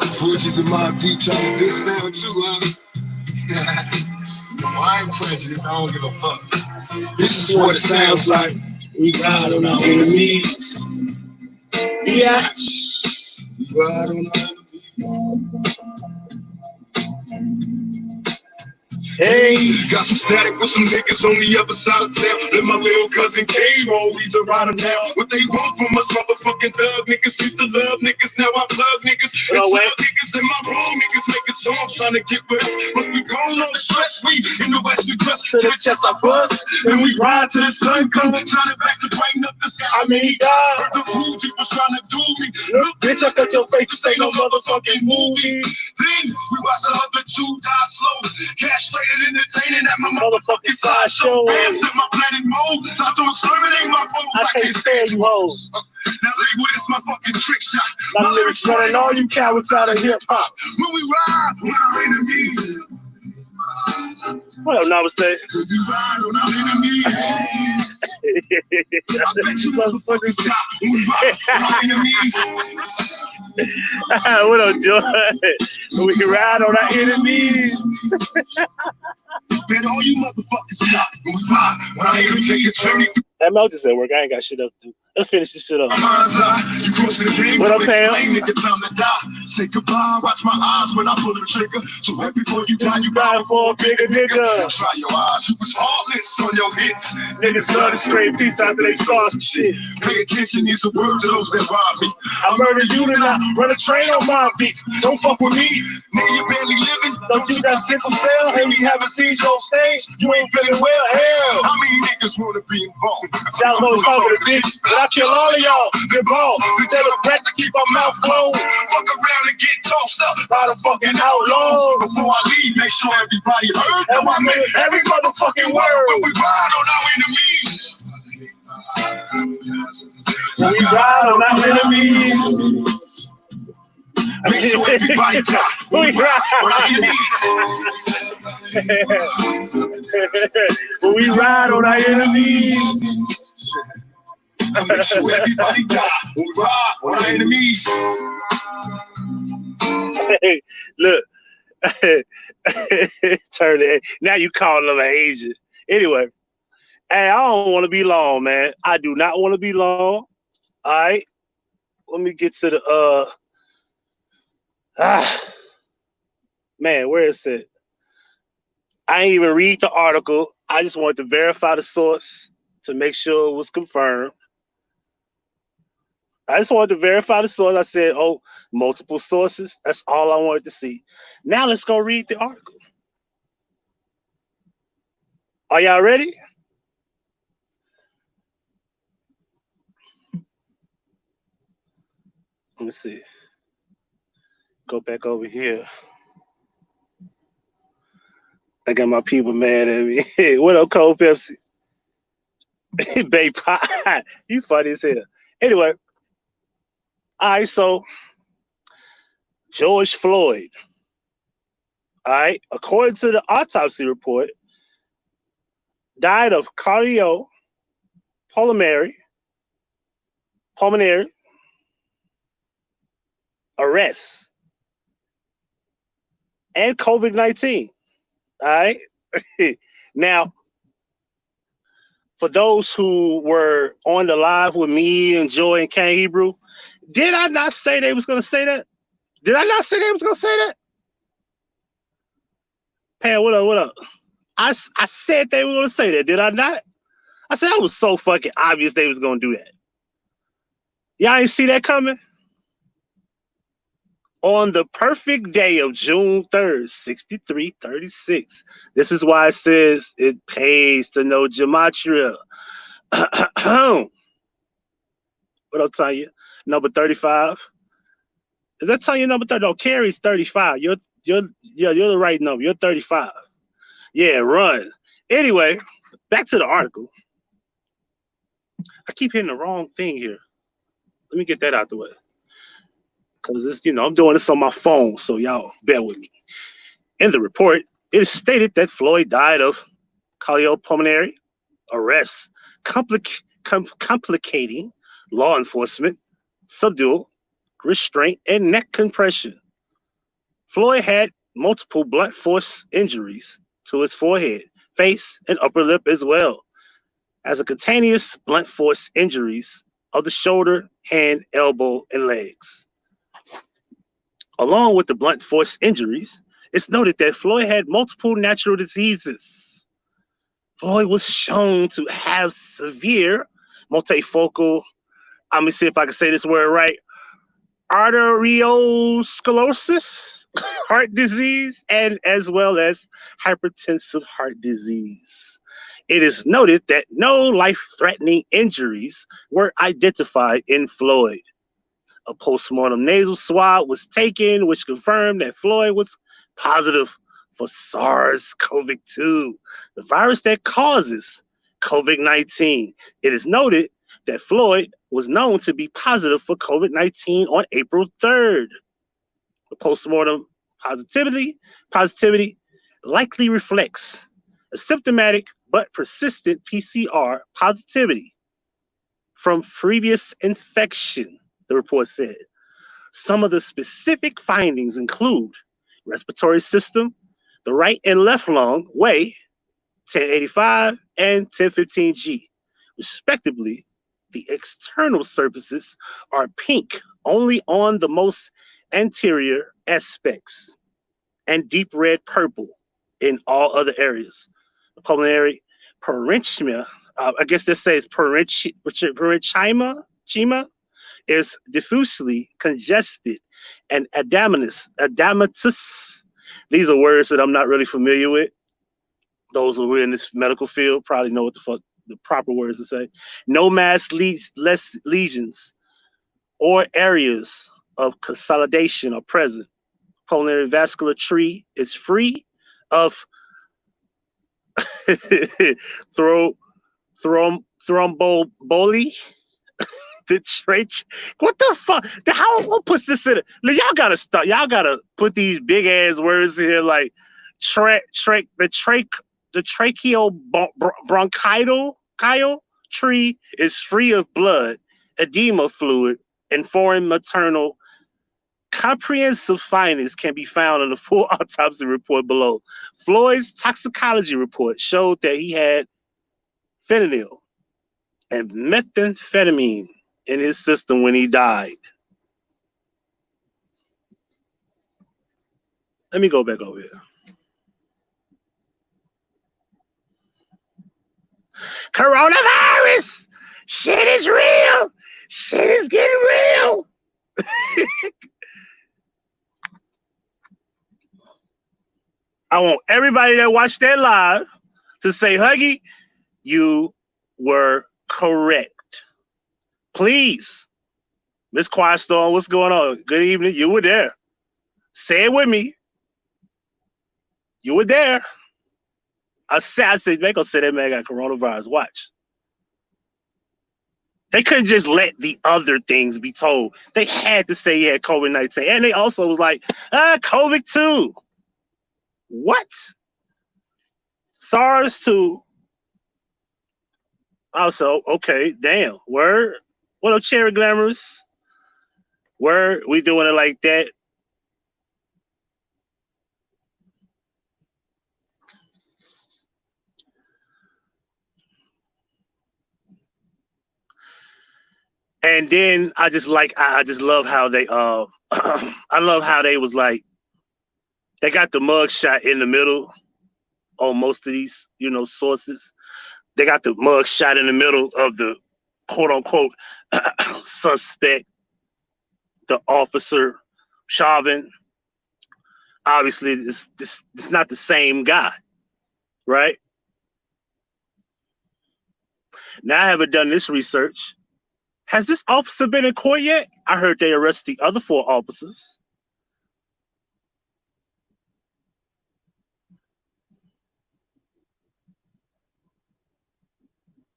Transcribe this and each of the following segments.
Forges in my deep trying to diss now too, I ain't prejudiced, I don't give a fuck. This is what it sounds like. We ride on our enemies. Yeah. We ride on our enemies. Hey, got some static with some niggas on the other side of town. Let my little cousin K-Roll, he's a rider now. What they want from us motherfucking thug niggas, used to love niggas, now I plug niggas. And some niggas in my room, niggas making songs trying to get with us. Must be gone on the stress, we in the West, we press to the chest, I bust. Then we ride till the sun come, shining back to brighten up the sky. I mean, he died. Heard the Fuji was trying to do me. Look, bitch, I cut your face, this ain't no motherfucking movie. Then we watch the other two die slow. Cash straight and entertaining at my motherfucking sideshow. Hands at my planet mode. Time to exterminate my foes. I can't stand you hoes. Now label this my fucking trick shot. My lyrics running all you cowards out of hip hop. When we ride on our enemies. What up, Namaste? When we ride on our enemies. I bet you motherfuckers stop. When we ride on our enemies. What up, Joy? We can ride on our enemies. Bet all you motherfuckers stop. When we ride on our enemies. Take a journey. That mouth just at work. I ain't got shit up to do. Let's finish this shit up. What up, Pam? Say goodbye, watch my eyes when I pull the trigger. So right before you die, you riding for a bigger nigga. Try your eyes, you was heartless on your hits. Niggas love to scream peace after they saw some shit. Pay attention, these are words to those that rob me. I murder you tonight, run a train on my beat. Don't fuck with me, nigga, you barely living. Don't you got sickle cell? Hey, we haven't seen you on stage. You ain't feeling well, hell. How many niggas wanna be involved? Y'all know it's talking to bitch, but I kill all of y'all. Get ball, we tell the breath to keep our mouth closed. Fuck around and get tossed up by the fucking outlaws. Before I leave, make sure everybody heard. And I mean every motherfucking word. When we ride on our enemies. When we ride on our enemies. Make sure everybody die. When we ride on our enemies. When we ride on our enemies. Make sure everybody die. When we ride on our enemies. Hey, look. Turn it. Now you calling them an Asian. Anyway, hey, I don't want to be long, man. I do not want to be long. All right. Let me get to the man, where is it? I ain't even read the article. I just wanted to verify the source to make sure it was confirmed. I just wanted to verify the source. I said, oh, multiple sources. That's all I wanted to see. Now let's go read the article. Are y'all ready? Let me see. Go back over here. I got my people mad at me. What up, Cold Pepsi? Bay Pie. You funny as hell. Anyway. All right, so George Floyd, all right, according to the autopsy report, died of cardiopulmonary arrest and COVID-19. All right. Now, for those who were on the live with me and Joy and King Hebrew, did I not say they was going to say that? Did I not say they was going to say that? Hey, what up, what up? I said they were going to say that, did I not? I said that was so fucking obvious they was going to do that. Y'all ain't see that coming? On the perfect day of June 3rd, 6336. This is why it says it pays to know gematria. What up, Tanya? Number 35. Is that Tanya number 30? No, Carrie's 35. You're the right number. You're 35. Yeah, run. Anyway, back to the article. I keep hitting the wrong thing here. Let me get that out the way. Because it's, I'm doing this on my phone, so y'all bear with me. In the report, it is stated that Floyd died of cardiopulmonary arrest, complicating law enforcement, subdual, restraint, and neck compression Floyd had multiple blunt force injuries to his forehead, face, and upper lip as well as a cutaneous blunt force injuries of the shoulder, hand, elbow, and legs. Along with the blunt force injuries, it's noted that Floyd had multiple natural diseases. Floyd was shown to have severe multifocal, let me see if I can say this word right, arteriosclerosis, heart disease, and as well as hypertensive heart disease. It is noted that no life-threatening injuries were identified in Floyd. A postmortem nasal swab was taken, which confirmed that Floyd was positive for SARS-CoV-2, the virus that causes COVID-19. It is noted that Floyd was known to be positive for COVID-19 on April 3rd. The postmortem positivity likely reflects a symptomatic but persistent PCR positivity from previous infection, the report said. Some of the specific findings include respiratory system, the right and left lung weigh 1085 and 1015 G, respectively. The external surfaces are pink only on the most anterior aspects and deep red purple in all other areas. The pulmonary parenchyma, I guess this says parenchyma, is diffusely congested and edematous. These are words that I'm not really familiar with. Those who are in this medical field probably know what the fuck the proper words to say. No mass lesions or areas of consolidation are present. Pulmonary vascular tree is free of thromboly. What the fuck? Who puts this in it? Y'all gotta start. Y'all gotta put these big ass words in here like the tracheobronchial tree is free of blood, edema fluid, and foreign maternal. Comprehensive findings can be found in the full autopsy report below. Floyd's toxicology report showed that he had fentanyl and methamphetamine in his system when he died. Let me go back over here. Coronavirus! Shit is real! Shit is getting real! I want everybody that watched that live to say, Huggie, you were correct. Please. Miss Quiet Storm, what's going on? Good evening. You were there. Say it with me. You were there. I said, they gonna say that man got coronavirus. Watch. They couldn't just let the other things be told. They had to say he had COVID-19. And they also was like, COVID too. What? SARS too. Also, okay, damn. Word. What up, Cherry Glamorous? Word. We doing it like that. And then I just love how they I love how they was like, they got the mug shot in the middle on most of these, sources. They got the mug shot in the middle of the quote unquote suspect, the officer, Chauvin. Obviously, it's not the same guy, right? Now I haven't done this research. Has this officer been in court yet? I heard they arrested the other 4 officers.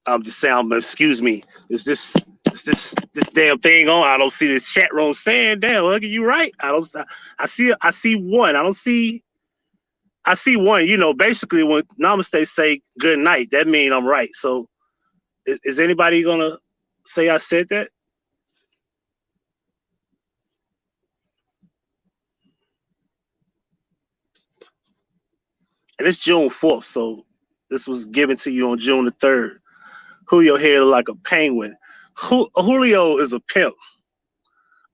I'm just saying, excuse me. Is this damn thing on? I don't see this chat room saying, damn, Huggie, you right. I see one. I see one, basically when Namaste say good night, that means I'm right. So is anybody gonna say I said that? And it's June 4th, so this was given to you on June the 3rd. Julio hair like a penguin. Julio is a pimp.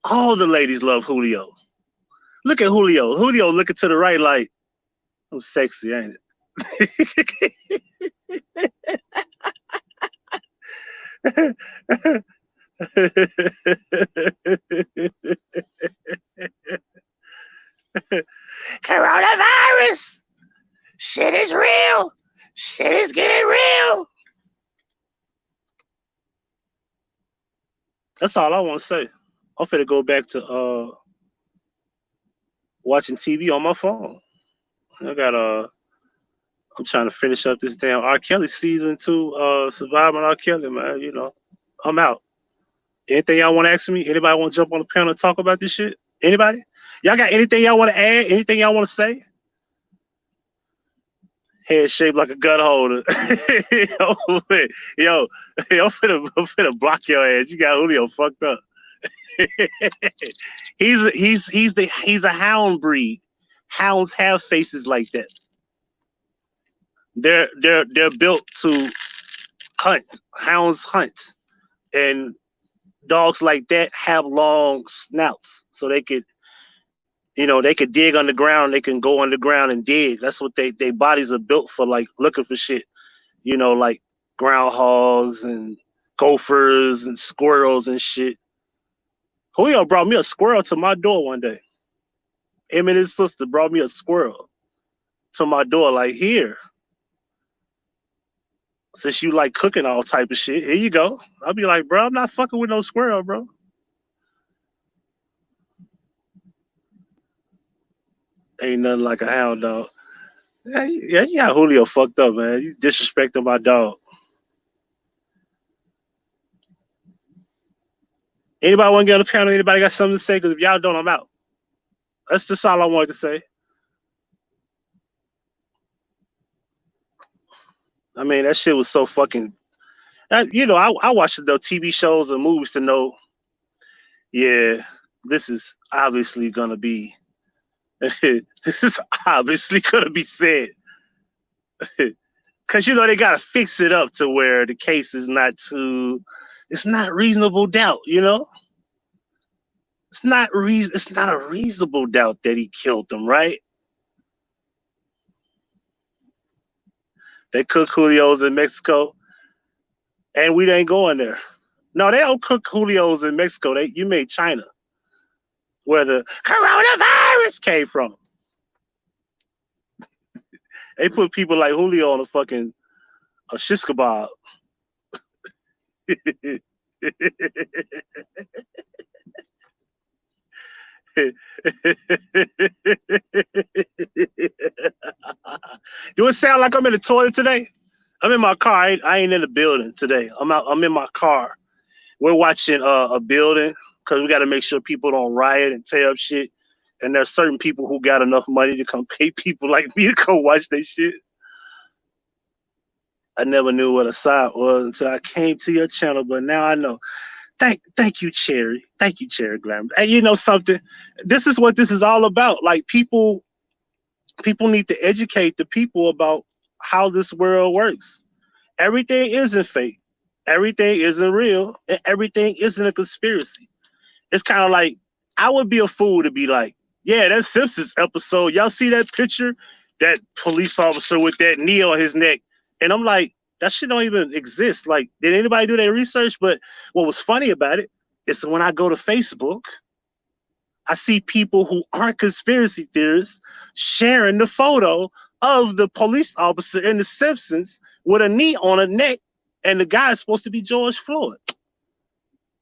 All the ladies love Julio. Look at Julio. Julio looking to the right like, I'm sexy, ain't it? Coronavirus! Shit is real! Shit is getting real! That's all I want to say. I'm finna go back to watching TV on my phone. I got I'm trying to finish up this damn R. Kelly season 2, Surviving R. Kelly, man. You know, I'm out. Anything y'all want to ask me? Anybody want to jump on the panel and talk about this shit? Anybody? Y'all got anything y'all want to add? Anything y'all want to say? Head shaped like a gun holder. yo, I'm finna block your ass. You got Julio fucked up. he's a hound breed. Hounds have faces like that. They're built to hunt. Hounds hunt, and dogs like that have long snouts, so they could, they could dig underground. They can go underground and dig. That's what their bodies are built for, like looking for shit. Like groundhogs and gophers and squirrels and shit. Julio brought me a squirrel to my door one day. Him and his sister brought me a squirrel to my door, like, here. Since you like cooking all type of shit, here you go. I'll be like, bro, I'm not fucking with no squirrel, bro. Ain't nothing like a hound dog. Yeah, you got Julio fucked up, man. You disrespecting my dog. Anybody want to get on the panel? Anybody got something to say? Because if y'all don't, I'm out. That's just all I wanted to say. I mean, that shit was so fucking... I watched the TV shows and movies to know, yeah, this is obviously going to be... this is obviously going to be said. Because, they got to fix it up to where the case is not too... It's not reasonable doubt, It's not a reasonable doubt that he killed them, right? They cook Julio's in Mexico, and we ain't going there. No, they don't cook Julio's in Mexico. You made China, where the coronavirus came from. They put people like Julio on a shish kebab. Do it sound like I'm in the toilet today? I'm in my car. I ain't in the building today. I'm in my car. We're watching a building because we got to make sure people don't riot and tear up shit. And there's certain people who got enough money to come pay people like me to go watch their shit. I never knew what a side was until I came to your channel, but now I know. Thank you, Cherry. Thank you, Cherry Glamour. And you know something? This is what this is all about. Like, people need to educate the people about how this world works. Everything isn't fake. Everything isn't real. And everything isn't a conspiracy. It's kind of like, I would be a fool to be like, yeah, that Simpsons episode, y'all see that picture? That police officer with that knee on his neck. And I'm like, that shit don't even exist. Like, did anybody do their research? But what was funny about it is when I go to Facebook, I see people who aren't conspiracy theorists sharing the photo of the police officer in The Simpsons with a knee on a neck, and the guy is supposed to be George Floyd.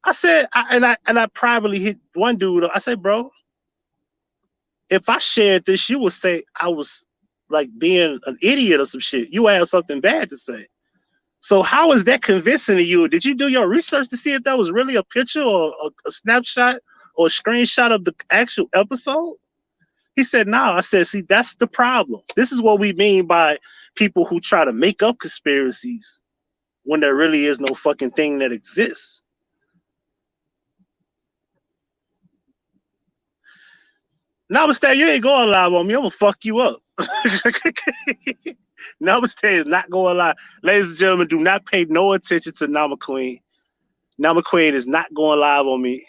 I said, I privately hit one dude. I said, bro, if I shared this, you would say I was like being an idiot or some shit. You have something bad to say. So how is that convincing to you? Did you do your research to see if that was really a picture or a snapshot or a screenshot of the actual episode? He said, no. I said, see, that's the problem. This is what we mean by people who try to make up conspiracies when there really is no fucking thing that exists. Now, Mr. You ain't going live on me. I'm gonna fuck you up. Namaste is not going live. Ladies and gentlemen, do not pay no attention to Nama Queen. Nama Queen is not going live on me.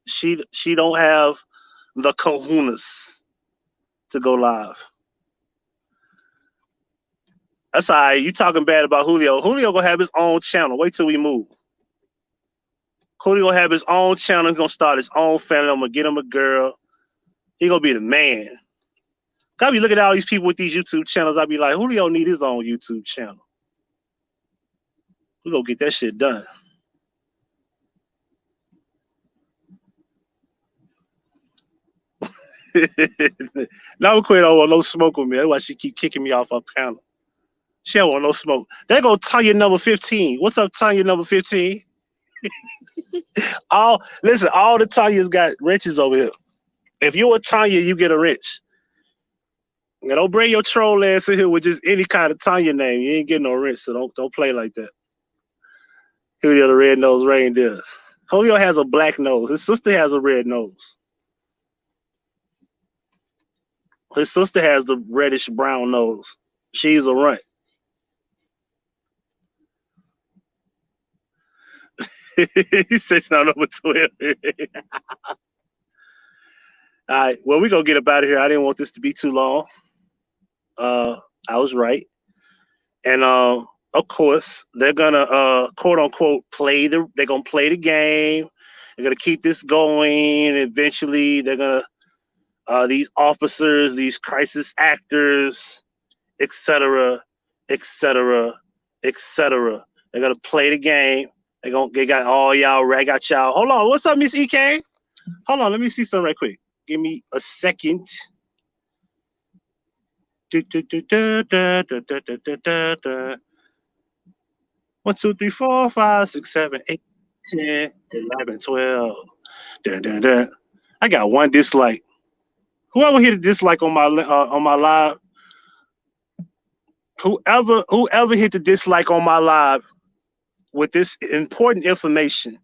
She don't have the kahunas to go live. That's all right. You talking bad about Julio. Julio gonna have his own channel. Wait till we move. Julio gonna have his own channel. He's gonna start his own family. I'm gonna get him a girl. He gonna be the man. Gotta be looking at all these people with these YouTube channels. I'll be like, Julio need his own YouTube channel. We gonna get that shit done. Now Queen don't want no smoke with me. That's why she keep kicking me off her panel. She don't want no smoke. They go Tanya number 15. What's up, Tanya number 15? Listen, all the Tanyas got wrenches over here. If you're a Tanya, you get a wrench. Now, don't bring your troll ass in here with just any kind of Tanya name. You ain't getting no wrench, so don't play like that. Julio the red-nosed reindeer. Julio has a black nose. His sister has a red nose. His sister has the reddish brown nose. She's a runt. He says not over 12. All right, well, we're going to get up out of here. I didn't want this to be too long. I was right. And of course, they're going to, quote unquote, they're going to play the game. They're going to keep this going. And eventually, they're going to, these officers, these crisis actors, etc., etc., etc. They're going to play the game. They got all y'all, I got y'all. Hold on. What's up, Miss EK? Hold on. Let me see something right quick. Give me a second. 1, 2, 3, 4, 5, 6, 7, 8, 10, 11, 12. I got one dislike. Whoever hit a dislike on my live, whoever hit the dislike on my live with this important information,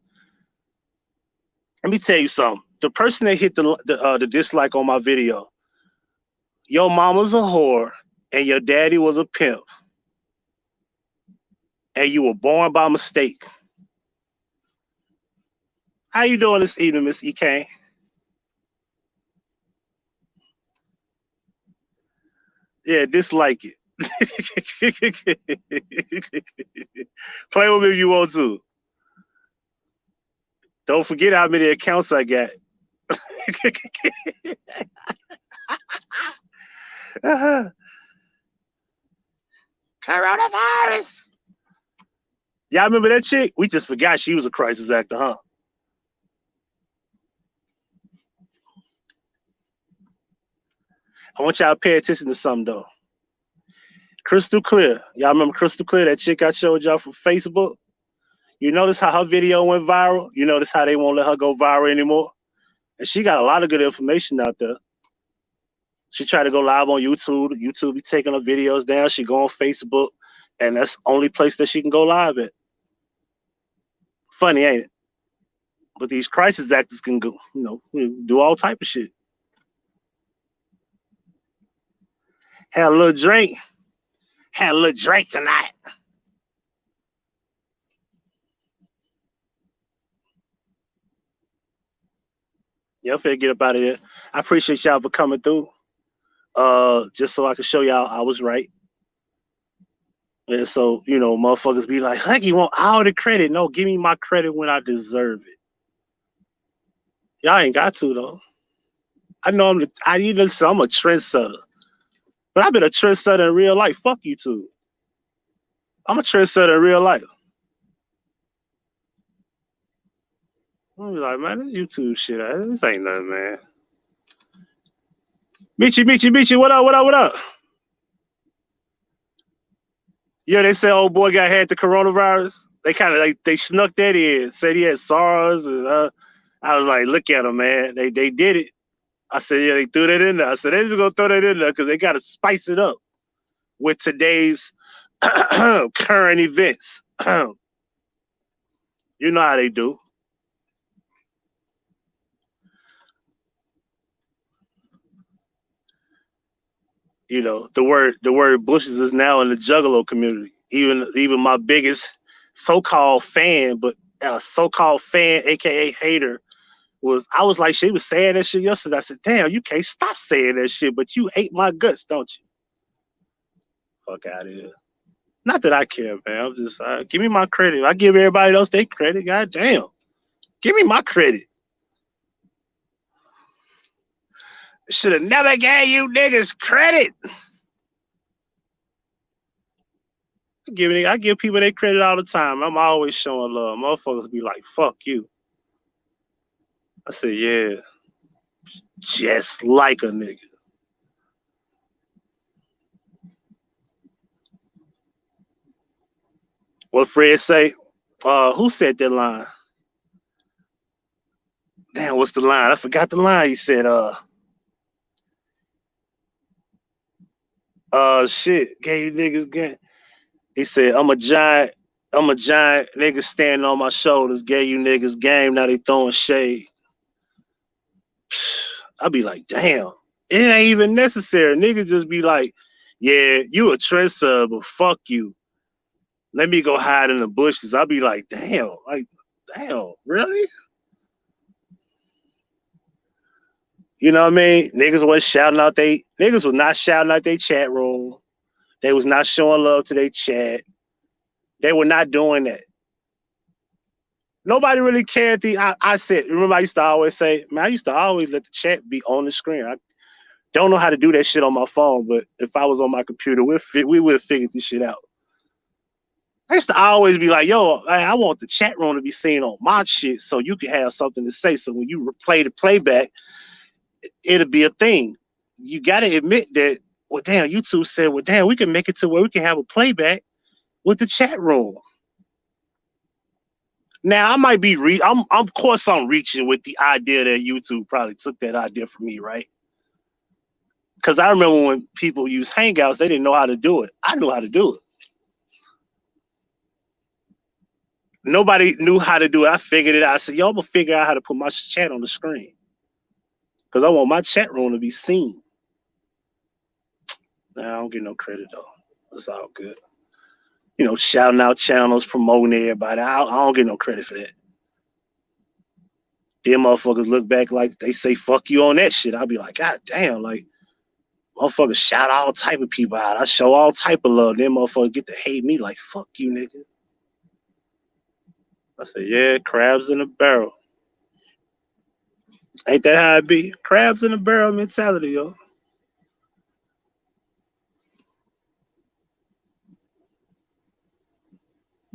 let me tell you something. The person that hit the dislike on my video, your mama's a whore and your daddy was a pimp, and you were born by mistake. How you doing this evening, Miss EK? Yeah, dislike it. Play with me if you want to. Don't forget how many accounts I got. Coronavirus. Y'all remember that chick? We just forgot she was a crisis actor, huh? I want y'all to pay attention to something, though. Crystal Clear. Y'all remember Crystal Clear, that chick I showed y'all from Facebook? You notice how her video went viral? You notice how they won't let her go viral anymore? And she got a lot of good information out there. She tried to go live on YouTube. YouTube be taking her videos down. She go on Facebook, and that's the only place that she can go live at. Funny, ain't it? But these crisis actors can go, do all type of shit. Had a little drink. Had a little drink tonight. Yeah, I'm finna get up out of here. I appreciate y'all for coming through. Just so I can show y'all I was right. And so, motherfuckers be like, Huggie, you want all the credit? No, give me my credit when I deserve it. Y'all ain't got to, though. I know I'm a trendsetter. But I've been a trendsetter in real life. Fuck you too. I'm a trendsetter in real life. I'm like, man, this YouTube shit, this ain't nothing, man. Michi, what up? Yeah, they said old boy had the coronavirus. They kind of they snuck that in, said he had SARS, and I was like, look at them, man. They did it. I said, yeah, they threw that in there. I said, they're just gonna throw that in there because they gotta spice it up with today's current events. You know how they do. You know, the word bushes is now in the Juggalo community. Even my biggest so-called fan, aka hater, I was like, she was saying that shit yesterday. I said, damn, you can't stop saying that shit, but you hate my guts, don't you? Fuck out of here. Not that I care, man. I'm just give me my credit. I give everybody else their credit. God damn. Give me my credit. Should have never gave you niggas credit. I give people their credit all the time. I'm always showing love. Motherfuckers be like, fuck you. I said, yeah. Just like a nigga. What Fred say? Who said that line? Damn, what's the line? I forgot the line. He said, shit, gave you niggas game. He said, I'm a giant nigga standing on my shoulders, gave you niggas game, now they throwing shade. I be like, damn, it ain't even necessary. Niggas just be like, yeah, you a trendsetter, but fuck you. Let me go hide in the bushes. I be like, damn, really? You know what I mean? Niggas was not shouting out their chat room. They was not showing love to their chat. They were not doing that. Nobody really cared. I said, remember I used to always say, man, I used to always let the chat be on the screen. I don't know how to do that shit on my phone, but if I was on my computer, we would have figured this shit out. I used to always be like, yo, I want the chat room to be seen on my shit so you can have something to say. So when you play the playback, it'll be a thing. You got to admit that, well, damn, YouTube said, well, damn, we can make it to where we can have a playback with the chat room. Now, I might be, of course, I'm reaching with the idea that YouTube probably took that idea from me, right? Because I remember when people use Hangouts, they didn't know how to do it. I knew how to do it. Nobody knew how to do it. I figured it out. I said, yo, I'm going to figure out how to put my chat on the screen. Because I want my chat room to be seen. Nah, I don't get no credit, though. It's all good. You know, shouting out channels, promoting everybody. I don't get no credit for that. Them motherfuckers look back like they say fuck you on that shit. I'll be like, God damn, like, motherfuckers shout all type of people out. I show all type of love. Them motherfuckers get to hate me like, fuck you, nigga. I said, yeah, crabs in a barrel. Ain't that how it be? Crabs in a barrel mentality, yo.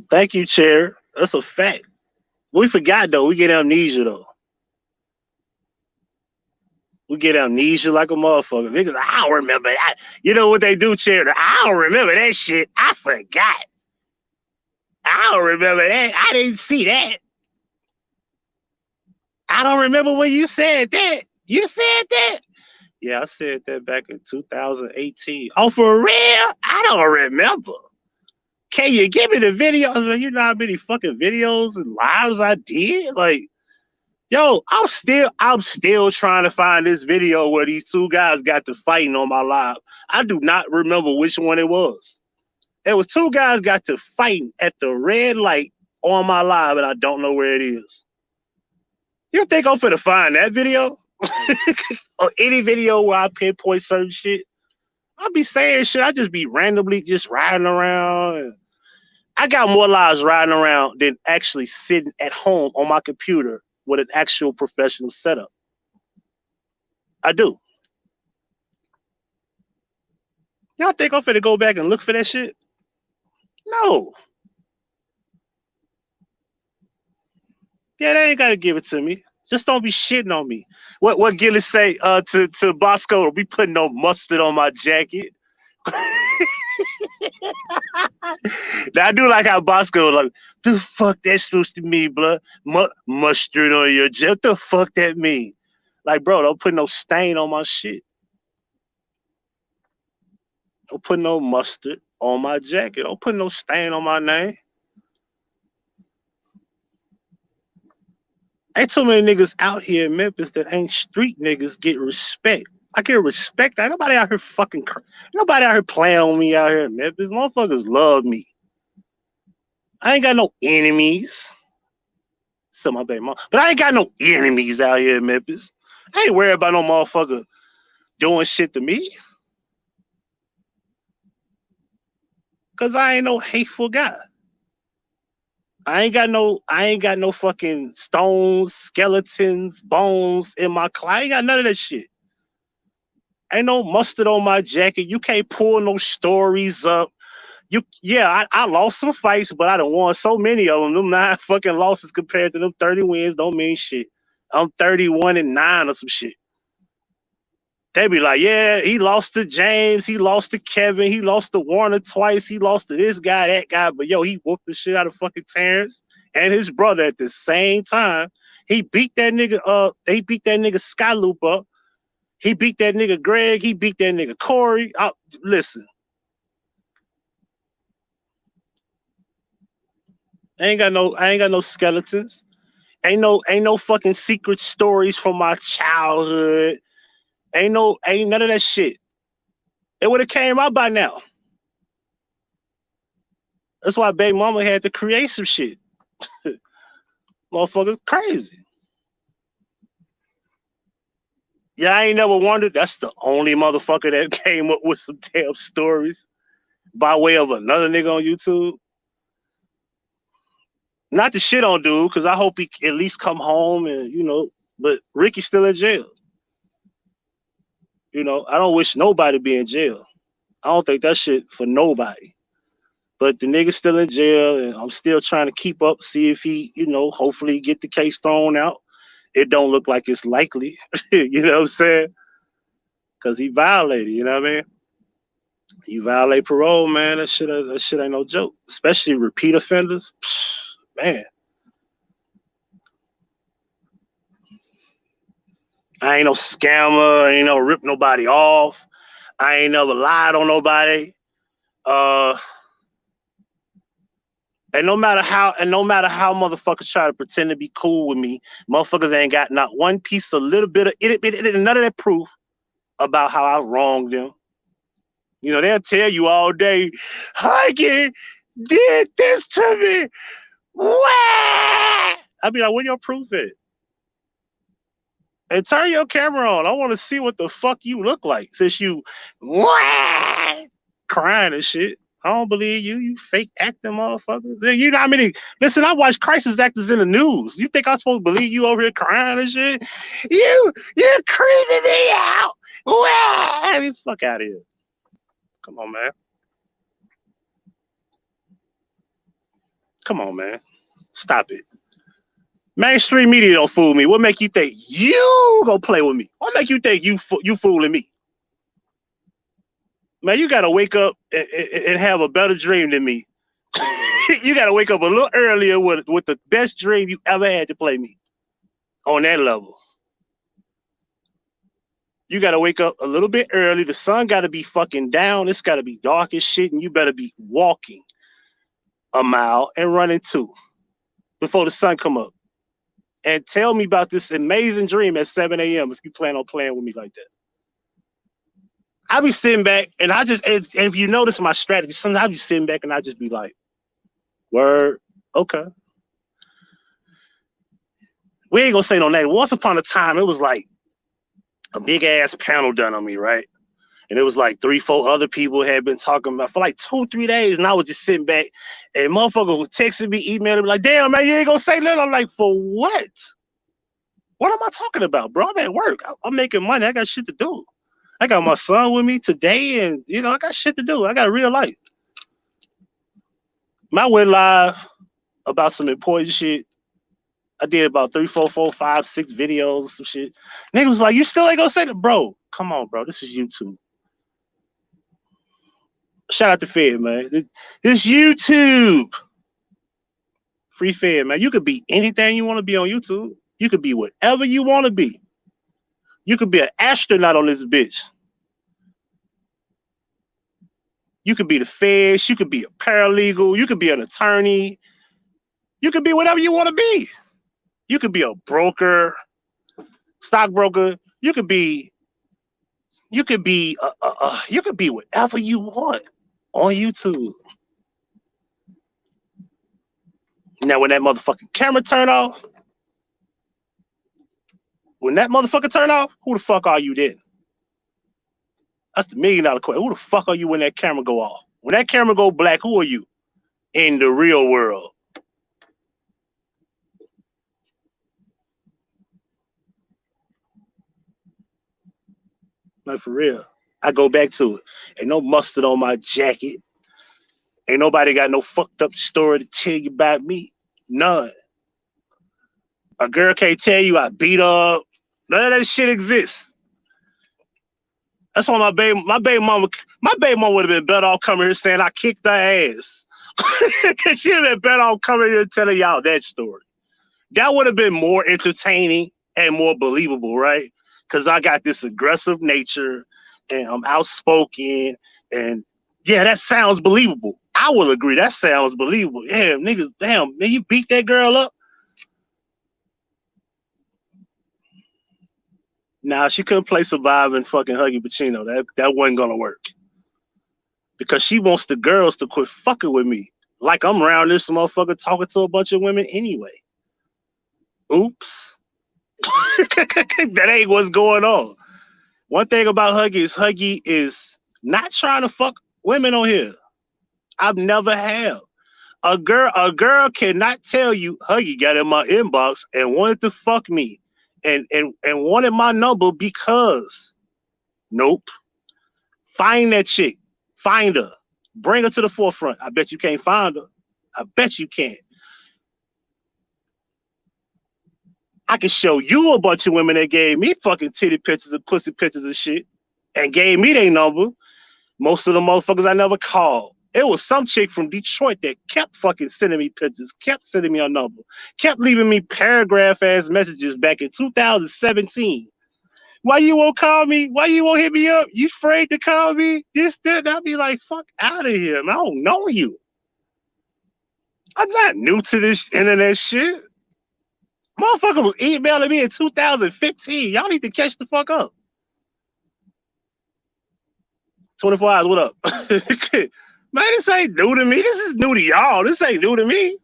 Thank you, Chair. That's a fact. We forgot, though. We get amnesia, though. We get amnesia like a motherfucker. Niggas, I don't remember that. You know what they do, Chair? I don't remember that shit. I forgot. I don't remember that. I didn't see that. I don't remember when you said that. You said that? Yeah, I said that back in 2018. Oh, for real? I don't remember. Can you give me the video? You know how many fucking videos and lives I did? Like, yo, I'm still trying to find this video where these two guys got to fighting on my live. I do not remember which one it was. It was two guys got to fighting at the red light on my live, and I don't know where it is. You think I'm finna find that video? Or any video where I pinpoint certain shit? I'll be saying shit. I just be randomly just riding around. I got more lives riding around than actually sitting at home on my computer with an actual professional setup. I do. Y'all think I'm finna go back and look for that shit? No. Yeah, they ain't gotta give it to me. Just don't be shitting on me. What Gillis say to Bosco? Be putting no mustard on my jacket. Now I do like how Bosco like, the fuck that's supposed to mean, blood? Mustard on your jacket? The fuck that mean? Like, bro, don't put no stain on my shit. Don't put no mustard on my jacket. Don't put no stain on my name. Ain't too many niggas out here in Memphis that ain't street niggas get respect. I can respect that. Nobody out here nobody out here playing on me out here in Memphis. Motherfuckers love me. I ain't got no enemies. So my baby mom. But I ain't got no enemies out here in Memphis. I ain't worried about no motherfucker doing shit to me. Cause I ain't no hateful guy. I ain't got no fucking stones, skeletons, bones in my closet. I ain't got none of that shit. Ain't no mustard on my jacket. You can't pull no stories up. I lost some fights, but I done won so many of them. Them 9 fucking losses compared to them 30 wins don't mean shit. I'm 31-9 or some shit. They be like, yeah, he lost to James, he lost to Kevin, he lost to Warner twice, he lost to this guy, that guy. But yo, he whooped the shit out of fucking Terrence and his brother at the same time. He beat that nigga up. He beat that nigga Skyloop up. He beat that nigga Greg. He beat that nigga Corey. Listen. I ain't got no skeletons. Ain't no fucking secret stories from my childhood. Ain't none of that shit. It would have came out by now. That's why baby mama had to create some shit. Motherfuckers crazy. Yeah, I ain't never wondered. That's the only motherfucker that came up with some damn stories by way of another nigga on YouTube. Not to shit on dude, because I hope he at least come home and, but Ricky's still in jail. I don't wish nobody be in jail. I don't think that shit for nobody. But the nigga's still in jail, and I'm still trying to keep up, see if he, hopefully get the case thrown out. It don't look like it's likely. You know what I'm saying? Because he violated, you know what I mean? You violate parole, man. That shit ain't no joke. Especially repeat offenders. Man. I ain't no scammer. I ain't no rip nobody off. I ain't never lied on nobody. And no matter how motherfuckers try to pretend to be cool with me, motherfuckers ain't got not one piece of little bit of none of that proof about how I wronged them. They'll tell you all day, Huggie did this to me. Wah! I be like, where your proof at? And turn your camera on. I want to see what the fuck you look like since you crying and shit. I don't believe you. You fake acting motherfuckers. You know how many? Listen, I watch crisis actors in the news. You think I'm supposed to believe you over here crying and shit? You're creeping me out. Wah! Fuck out of here. Come on, man. Come on, man. Stop it. Mainstream media don't fool me. What make you think you gonna play with me? What make you think you fooling me? Man, you gotta wake up and have a better dream than me. You gotta wake up a little earlier with the best dream you ever had to play me. On that level. You gotta wake up a little bit early. The sun gotta be fucking down. It's gotta be dark as shit, and you better be walking a mile and running 2 before the sun come up. And tell me about this amazing dream at 7 a.m. if you plan on playing with me like that. I'll be sitting back and and if you notice my strategy, sometimes I'll be sitting back and I just be like, word, okay. We ain't gonna say no name. Once upon a time, it was like a big ass panel done on me, right? And it was like 3-4 other people had been talking about for like 2-3 days. And I was just sitting back and motherfucker was texting me, emailing me like, damn, man, you ain't gonna say nothing. I'm like, for what? What am I talking about, bro? I'm at work. I'm making money. I got shit to do. I got my son with me today, and I got shit to do. I got real life. I went live about some important shit. I did about 3, 4, 5, 6 videos, some shit. Nigga was like, you still ain't gonna say that, bro? Come on, bro. This is YouTube. Shout out to Fed, man. This YouTube. Free Fed, man. You could be anything you want to be on YouTube. You could be whatever you want to be. You could be an astronaut on this bitch. You could be the feds. You could be a paralegal. You could be an attorney. You could be whatever you want to be. You could be a broker, stockbroker. You could be You could be whatever you want on YouTube. Now, when that motherfucking camera turn off, who the fuck are you then? That's the $1 million question. Who the fuck are you when that camera go off? When that camera go black, who are you in the real world? Like, for real. I go back to it. Ain't no mustard on my jacket. Ain't nobody got no fucked up story to tell you about me. None. A girl can't tell you I beat her up. None of that shit exists. That's why my baby mama would have been better off coming here saying I kicked her ass. She'd have been better off coming here telling y'all that story. That would have been more entertaining and more believable, right? Because I got this aggressive nature and I'm outspoken, and yeah, that sounds believable. I will agree, that sounds believable. Yeah, niggas, damn, man, you beat that girl up? Nah, she couldn't play Survive and fucking Huggie Pacino. That wasn't gonna work. Because she wants the girls to quit fucking with me. Like I'm around this motherfucker talking to a bunch of women anyway. Oops. That ain't what's going on. One thing about Huggie is not trying to fuck women on here. I've never have. A girl cannot tell you Huggie got in my inbox and wanted to fuck me and wanted my number because nope. Find that chick. Find her. Bring her to the forefront. I bet you can't find her. I bet you can't. I can show you a bunch of women that gave me fucking titty pictures and pussy pictures and shit and gave me their number. Most of the motherfuckers I never called. It was some chick from Detroit that kept fucking sending me pictures, kept sending me a number, kept leaving me paragraph-ass messages back in 2017. Why you won't call me? Why you won't hit me up? You afraid to call me? This, that. I'll be like, fuck out of here, man. I don't know you. I'm not new to this internet shit. Motherfucker was emailing me in 2015. Y'all need to catch the fuck up. 24 hours, what up? Man, this ain't new to me. This is new to y'all. This ain't new to me.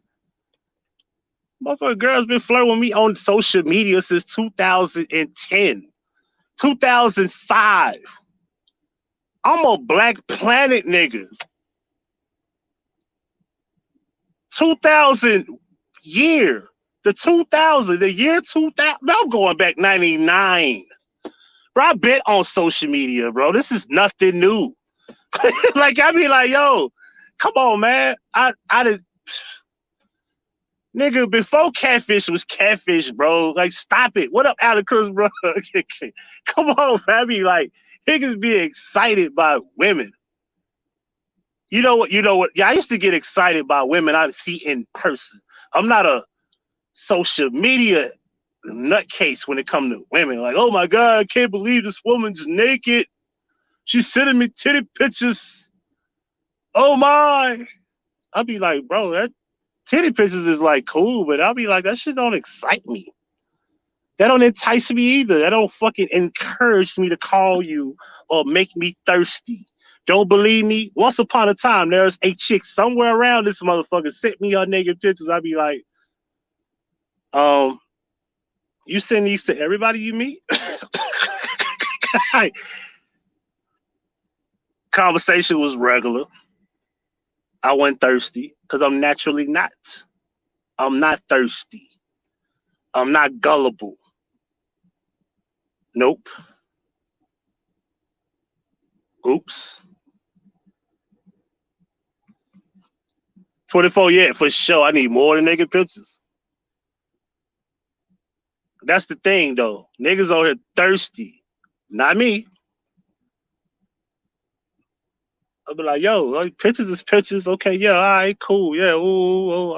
Motherfucker girls been flirting with me on social media since 2010. 2005. I'm a Black Planet nigga. 2000 year. The year 2000. I'm going back 99. Bro, I bet on social media, bro. This is nothing new. Like, I be like, yo, come on, man. I did. Nigga, before catfish was catfish, bro. Like, stop it. What up, Alacruz, bro? Come on, man. I be like, niggas be excited by women. You know what? Yeah, I used to get excited by women I see in person. I'm not a social media nutcase when it comes to women. Like, oh my God, I can't believe this woman's naked. She's sending me titty pictures. Oh my. I'll be like, bro, that titty pictures is like cool, but I'll be like, that shit don't excite me. That don't entice me either. That don't fucking encourage me to call you or make me thirsty. Don't believe me? Once upon a time, there's a chick somewhere around this motherfucker sent me her naked pictures. I'd be like, you send these to everybody you meet? Conversation was regular. I wasn't thirsty because I'm naturally not. I'm not thirsty. I'm not gullible. Nope. Oops. 24, yeah, for sure. I need more than naked pictures. That's the thing, though. Niggas on here thirsty. Not me. I'll be like, yo, like, pictures is pictures. Okay, yeah, all right, cool. Yeah, ooh.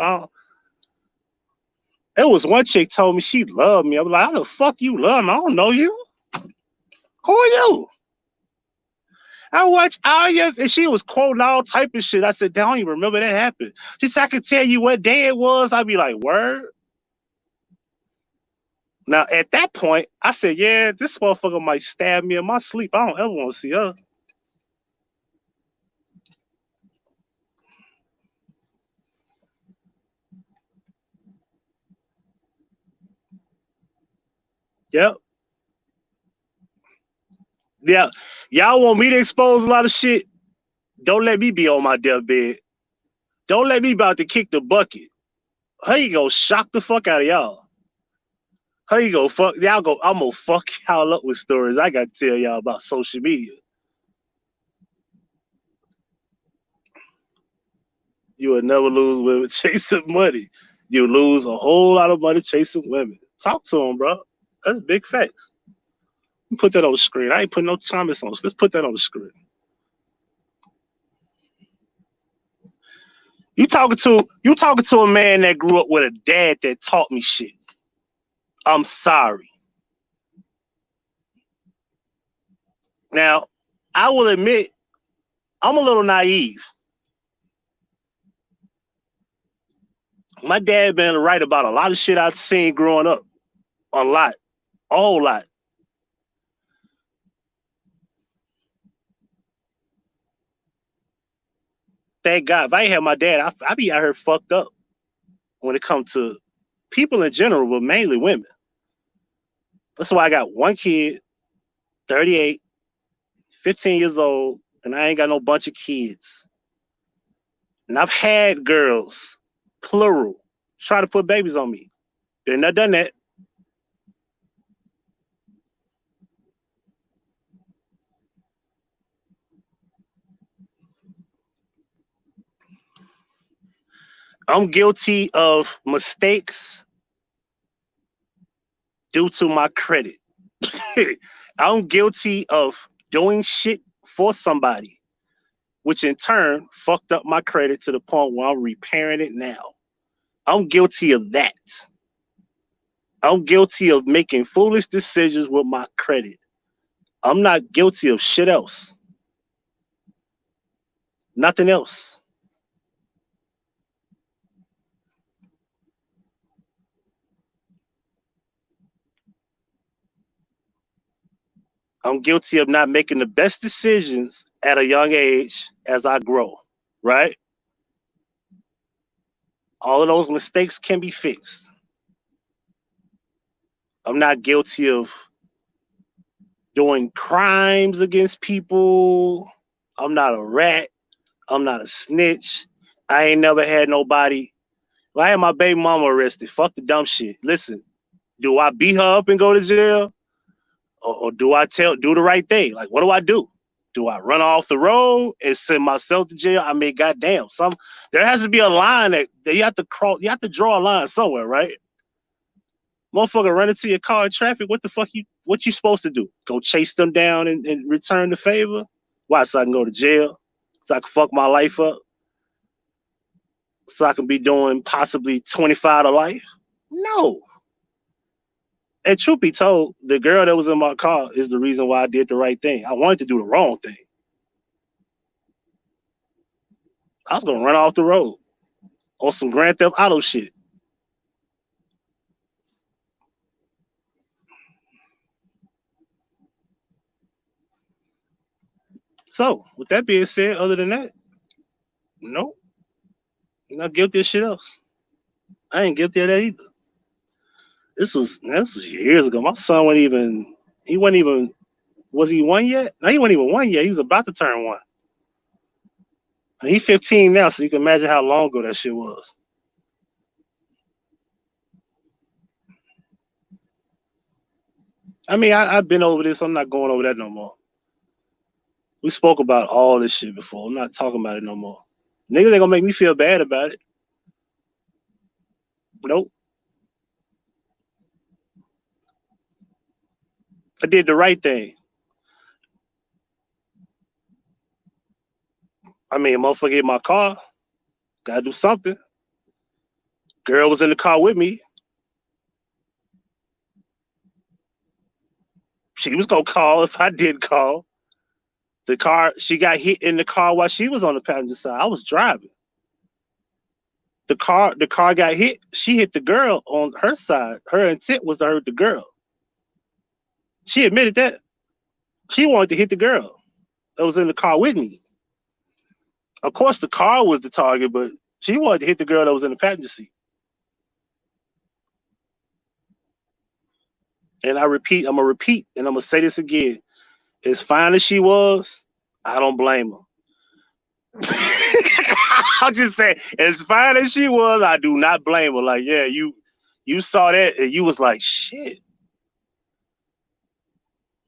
It was one chick told me she loved me. I was like, how the fuck you love me? I don't know you. Who are you? I watched all your, and she was quoting all type of shit. I said, I don't even remember that happened. She said, I could tell you what day it was. I'd be like, word? Now, at that point, I said, yeah, this motherfucker might stab me in my sleep. I don't ever want to see her. Yep. Yeah. Y'all want me to expose a lot of shit? Don't let me be on my deathbed. Don't let me about to kick the bucket. How you go shock the fuck out of y'all? How you go fuck y'all go? I'm gonna fuck y'all up with stories I gotta tell y'all about social media. You will never lose women chasing money. You lose a whole lot of money chasing women. Talk to them, bro. That's big facts. Put that on the screen. I ain't putting no comments on. Let's put that on the screen. You talking to a man that grew up with a dad that taught me shit. I'm sorry. Now, I will admit, I'm a little naive. My dad been right about a lot of shit I've seen growing up. A lot. A whole lot. Thank God. If I ain't had my dad, I be out here fucked up when it comes to people in general, but mainly women. That's why I got one kid, 38, 15 years old, and I ain't got no bunch of kids. And I've had girls, plural, try to put babies on me. Been there, done that. I'm guilty of mistakes due to my credit. I'm guilty of doing shit for somebody, which in turn fucked up my credit to the point where I'm repairing it now. I'm guilty of that. I'm guilty of making foolish decisions with my credit. I'm not guilty of shit else. Nothing else. I'm guilty of not making the best decisions at a young age as I grow, right? All of those mistakes can be fixed. I'm not guilty of doing crimes against people. I'm not a rat. I'm not a snitch. I ain't never had nobody. Well, I had my baby mama arrested. Fuck the dumb shit. Listen, do I beat her up and go to jail? Or do I do the right thing? Like, what do I do? Do I run off the road and send myself to jail? I mean, goddamn, there has to be a line that you have to cross. You have to draw a line somewhere, right? Motherfucker run into your car in traffic. What you supposed to do? Go chase them down and return the favor? Why? So I can go to jail? So I can fuck my life up? So I can be doing possibly 25 to life? No. And truth be told, the girl that was in my car is the reason why I did the right thing. I wanted to do the wrong thing. I was gonna run off the road on some Grand Theft Auto shit. So, with that being said, other than that, no, I'm not guilty of shit else. I ain't guilty of that either. This was years ago. My son wasn't even, was he one yet? No, he wasn't even one yet. He was about to turn one. And he's 15 now, so you can imagine how long ago that shit was. I mean, I've been over this. I'm not going over that no more. We spoke about all this shit before. I'm not talking about it no more. Niggas ain't gonna make me feel bad about it. Nope. I did the right thing. I mean, motherfucker hit my car. Gotta do something. Girl was in the car with me. She was gonna call if I did call. The car, she got hit in the car while she was on the passenger side. I was driving. The car got hit. She hit the girl on her side. Her intent was to hurt the girl. She admitted that. She wanted to hit the girl that was in the car with me. Of course, the car was the target, but she wanted to hit the girl that was in the passenger seat. And I'm going to repeat, and I'm going to say this again. As fine as she was, I don't blame her. I'll just say, as fine as she was, I do not blame her. Like, yeah, you saw that, and you was like, shit.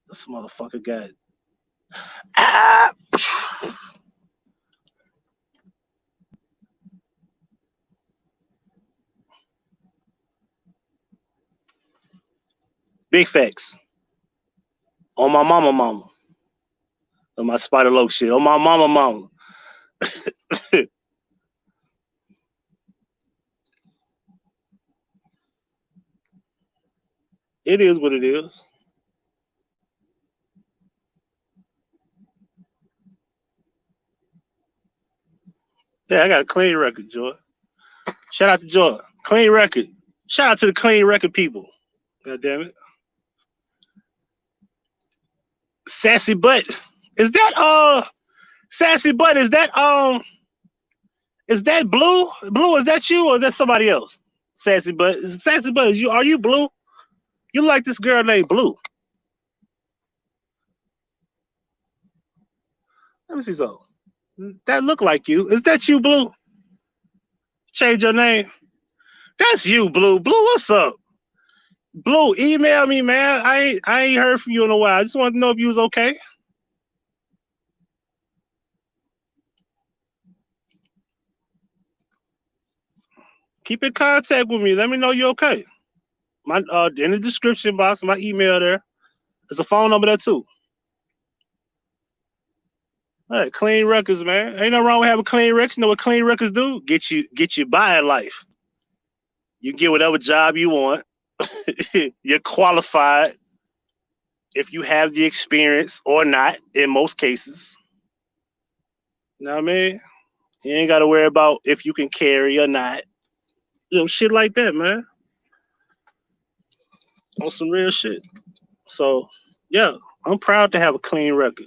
This motherfucker got... Ah! Big facts. On my mama. On my Spider Loc shit. On my mama. It is what it is. Yeah, I got a clean record, Joy. Shout out to Joy. Clean record. Shout out to the clean record people. God damn it. Sassy Butt. Is that Sassy Butt, is that Blue? Blue, is that you or is that somebody else? Sassy Butt. Sassy Butt, are you Blue? You like this girl named Blue. Let me see something. That look like you. Is that you, Blue? Change your name. That's you, Blue. Blue, what's up? Blue, email me, man. I ain't heard from you in a while. I just want to know if you was okay. Keep in contact with me. Let me know you're okay. My in the description box, my email there. There's a phone number there too. All right, clean records, man. Ain't nothing wrong with having clean records. You know what clean records do? Get you by in life. You can get whatever job you want. You're qualified if you have the experience or not in most cases. You know what I mean? You ain't got to worry about if you can carry or not. You know, shit like that, man. On some real shit. So, yeah, I'm proud to have a clean record.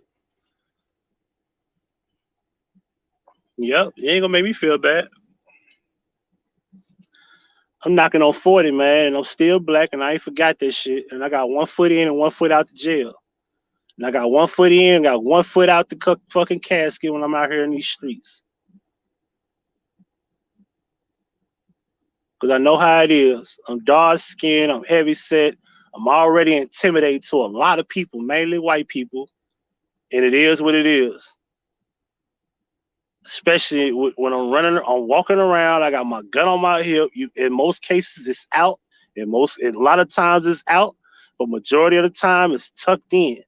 Yep, you ain't gonna make me feel bad. I'm knocking on 40, man, and I'm still black, and I ain't forgot this shit. And I got 1 foot in and 1 foot out the jail. And I got 1 foot in, got 1 foot out the fucking casket when I'm out here in these streets. Because I know how it is. I'm dark skinned, I'm heavy set. I'm already intimidated to a lot of people, mainly white people. And it is what it is. Especially when I'm walking around, I got my gun on my hip. In most cases, it's out. A lot of times it's out, but majority of the time it's tucked in.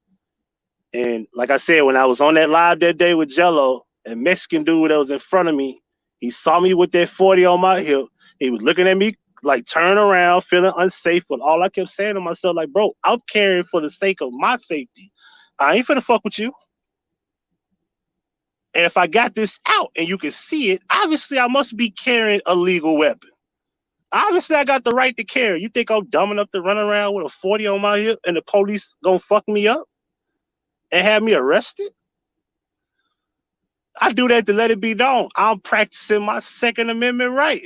And like I said, when I was on that live that day with Jello, a Mexican dude that was in front of me, he saw me with that 40 on my hip. He was looking at me like turn around, feeling unsafe. But all I kept saying to myself, like, bro, I'm carrying for the sake of my safety. I ain't finna fuck with you. And if I got this out and you can see it, obviously I must be carrying a legal weapon. Obviously I got the right to carry. You think I'm dumb enough to run around with a 40 on my hip and the police gonna fuck me up and have me arrested? I do that to let it be known. I'm practicing my Second Amendment right.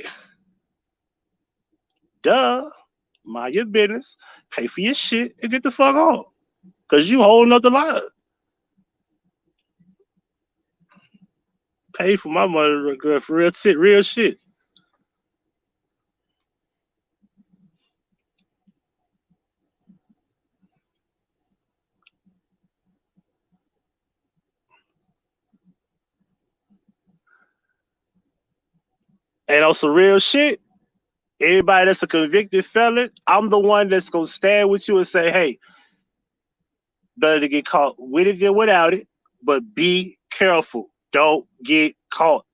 Duh. Mind your business. Pay for your shit and get the fuck on. Because you holding up the line. Pay for my money for real shit. And on some real shit, anybody that's a convicted felon, I'm the one that's going to stand with you and say, hey, better to get caught with it than without it, but be careful. Don't get caught.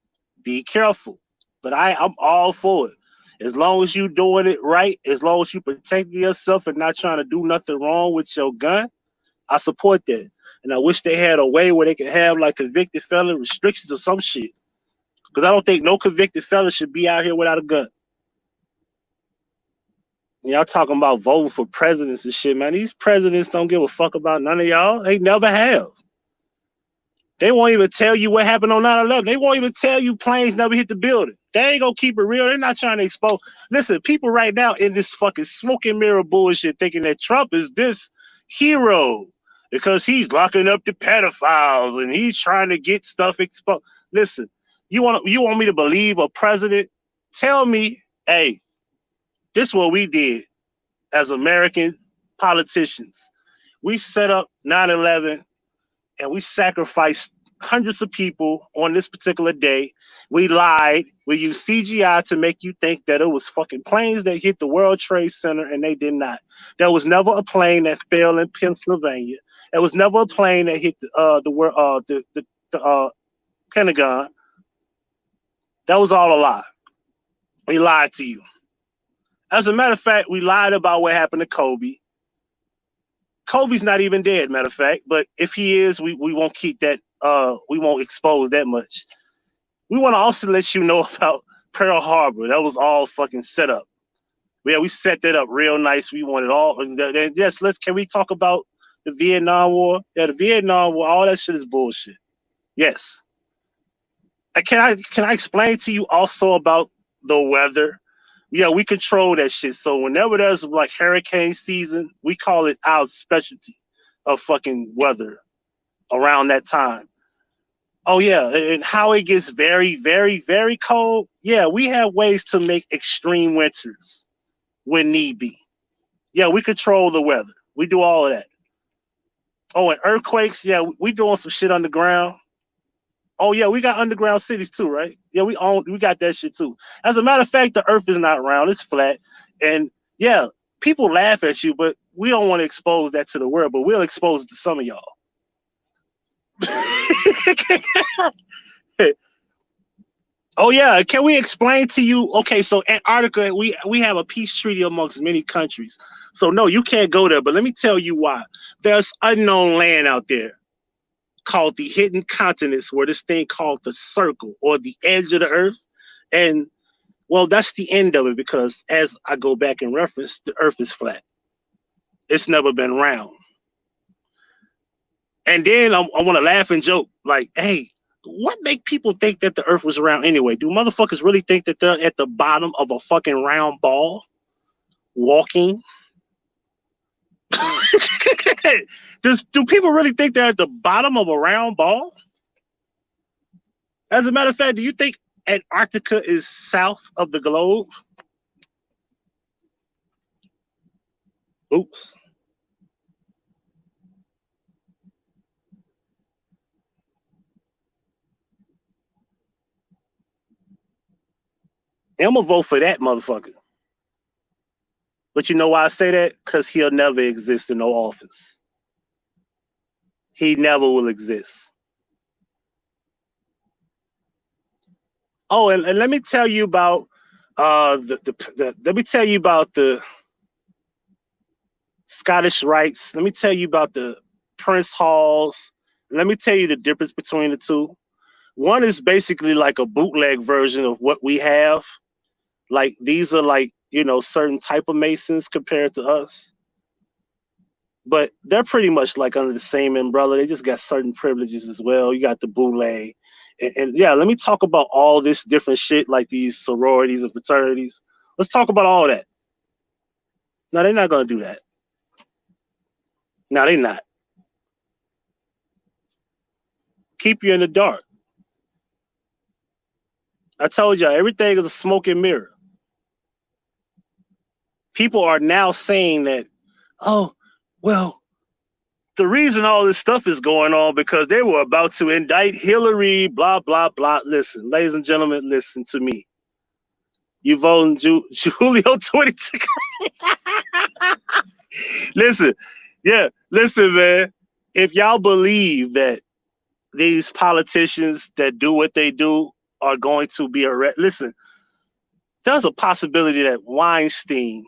Be careful. But I'm all for it. As long as you doing it right, as long as you protecting yourself and not trying to do nothing wrong with your gun, I support that. And I wish they had a way where they could have like convicted felon restrictions or some shit. Because I don't think no convicted fella should be out here without a gun. Y'all talking about voting for presidents and shit, man. These presidents don't give a fuck about none of y'all. They never have. They won't even tell you what happened on 9/11. They won't even tell you planes never hit the building. They ain't gonna keep it real. They're not trying to expose. Listen, people right now in this fucking smoke and mirror bullshit thinking that Trump is this hero because he's locking up the pedophiles and he's trying to get stuff exposed. Listen, you want me to believe a president? Tell me, hey, this is what we did as American politicians. We set up 9/11 and we sacrificed hundreds of people on this particular day. We lied. We used CGI to make you think that it was fucking planes that hit the World Trade Center, and they did not. There was never a plane that fell in Pennsylvania. There was never a plane that hit the Pentagon. That was all a lie. We lied to you. As a matter of fact, we lied about what happened to Kobe. Kobe's not even dead, matter of fact. But if he is, we won't keep that. We won't expose that much. We want to also let you know about Pearl Harbor. That was all fucking set up. Yeah, we set that up real nice. We want it all. And yes, can we talk about the Vietnam War? Yeah, the Vietnam War. All that shit is bullshit. Yes. Can I explain to you also about the weather? Yeah, we control that shit. So whenever there's like hurricane season, we call it our specialty of fucking weather around that time. Oh yeah, and how it gets very, very, very cold. Yeah, we have ways to make extreme winters when need be. Yeah, we control the weather. We do all of that. Oh, and earthquakes. Yeah, we doing some shit underground. Oh yeah, we got underground cities too, right? Yeah, we got that shit too. As a matter of fact, the earth is not round, it's flat. And yeah, people laugh at you, but we don't want to expose that to the world, but we'll expose it to some of y'all. Oh yeah, can we explain to you? Okay, so Antarctica, we have a peace treaty amongst many countries. So no, you can't go there, but let me tell you why. There's unknown land out there called the hidden continents, where this thing called the circle or the edge of the earth. And well, that's the end of it, because as I go back and reference, the earth is flat. It's never been round. And then I want to laugh and joke like, hey, what make people think that the earth was round anyway? Do motherfuckers really think that they're at the bottom of a fucking round ball walking? Do people really think they're at the bottom of a round ball? As a matter of fact, do you think Antarctica is south of the globe? Oops. I'm gonna vote for that motherfucker. But you know why I say that? Because he'll never exist in no office. He never will exist. Oh, and let me tell you about let me tell you about the Scottish Rites. Let me tell you about the Prince Halls. Let me tell you the difference between the two. One is basically like a bootleg version of what we have. Like these are like, you know, certain type of Masons compared to us. But they're pretty much like under the same umbrella. They just got certain privileges as well. You got the bootleg. And yeah, let me talk about all this different shit like these sororities and fraternities. Let's talk about all that. No, they're not going to do that. No, they're not. Keep you in the dark. I told y'all, everything is a smoke and mirror. People are now saying that, oh, well, the reason all this stuff is going on because they were about to indict Hillary, blah, blah, blah. Listen, ladies and gentlemen, listen to me. You voting Julio 22. Listen, yeah, listen, man. If y'all believe that these politicians that do what they do are going to be arrested, listen, there's a possibility that Weinstein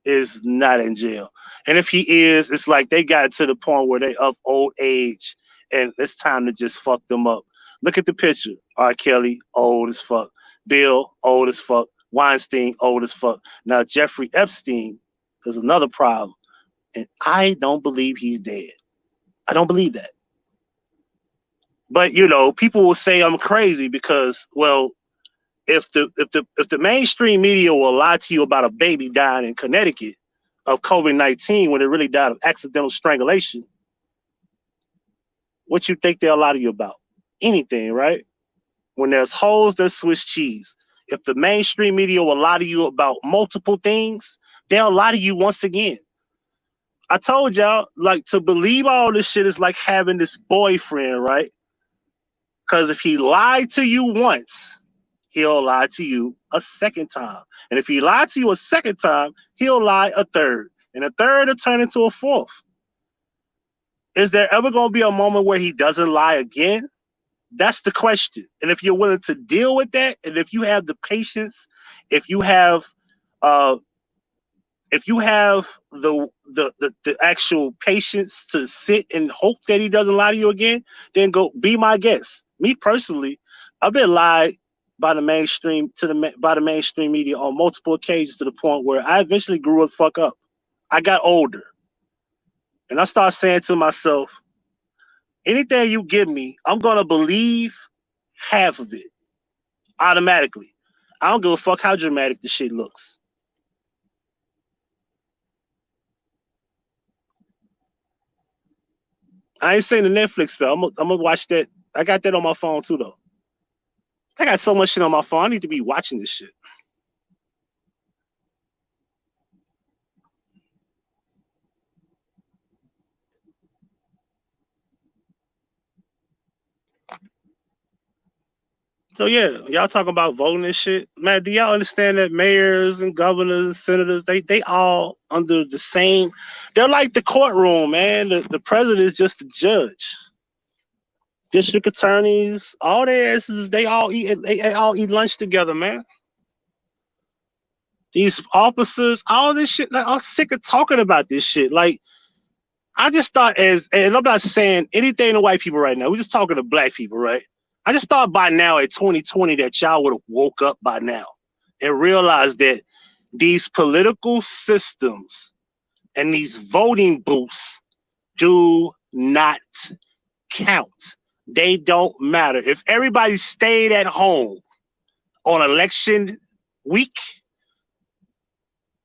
is not in jail. And if he is, it's like they got to the point where they of old age and it's time to just fuck them up. Look at the picture. R. Kelly, old as fuck. Bill, old as fuck. Weinstein, old as fuck. Now Jeffrey Epstein is another problem. And I don't believe he's dead. I don't believe that. But you know, people will say I'm crazy because, well, if the mainstream media will lie to you about a baby dying in Connecticut of COVID-19 when it really died of accidental strangulation, what you think they'll lie to you about? Anything, right? When there's holes, there's Swiss cheese. If the mainstream media will lie to you about multiple things, they'll lie to you once again. I told y'all, like, to believe all this shit is like having this boyfriend, right? Because if he lied to you once, he'll lie to you a second time. And if he lied to you a second time, he'll lie a third. And a third will turn into a fourth. Is there ever going to be a moment where he doesn't lie again? That's the question. And if you're willing to deal with that, and if you have the patience, if you have the actual patience to sit and hope that he doesn't lie to you again, then go be my guest. Me personally, I've been lied by the mainstream media on multiple occasions to the point where I eventually grew the fuck up. I got older, and I started saying to myself, anything you give me, I'm gonna believe half of it automatically. I don't give a fuck how dramatic the shit looks. I ain't seen the Netflix spell. I'm gonna watch that. I got that on my phone too, though. I got so much shit on my phone. I need to be watching this shit. So yeah, y'all talking about voting and shit, man. Do y'all understand that mayors and governors, senators, they all under the same? They're like the courtroom, man. The president is just the judge. District attorneys, all their asses, they all eat lunch together, man. These officers, all this shit. Like, I'm sick of talking about this shit. Like, I just thought, and I'm not saying anything to white people right now. We're just talking to black people, right? I just thought by now at 2020 that y'all would have woke up by now and realized that these political systems and these voting booths do not count. They don't matter. If everybody stayed at home on election week,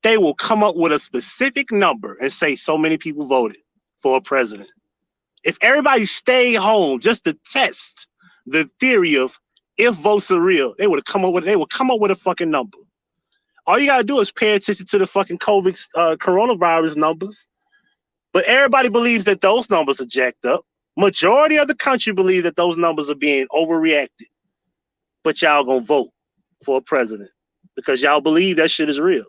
they will come up with a specific number and say so many people voted for a president. If everybody stayed home just to test the theory of if votes are real, they would come up with a fucking number. All you gotta do is pay attention to the fucking coronavirus numbers. But everybody believes that those numbers are jacked up. Majority of the country believe that those numbers are being overreacted. But y'all gonna vote for a president because y'all believe that shit is real.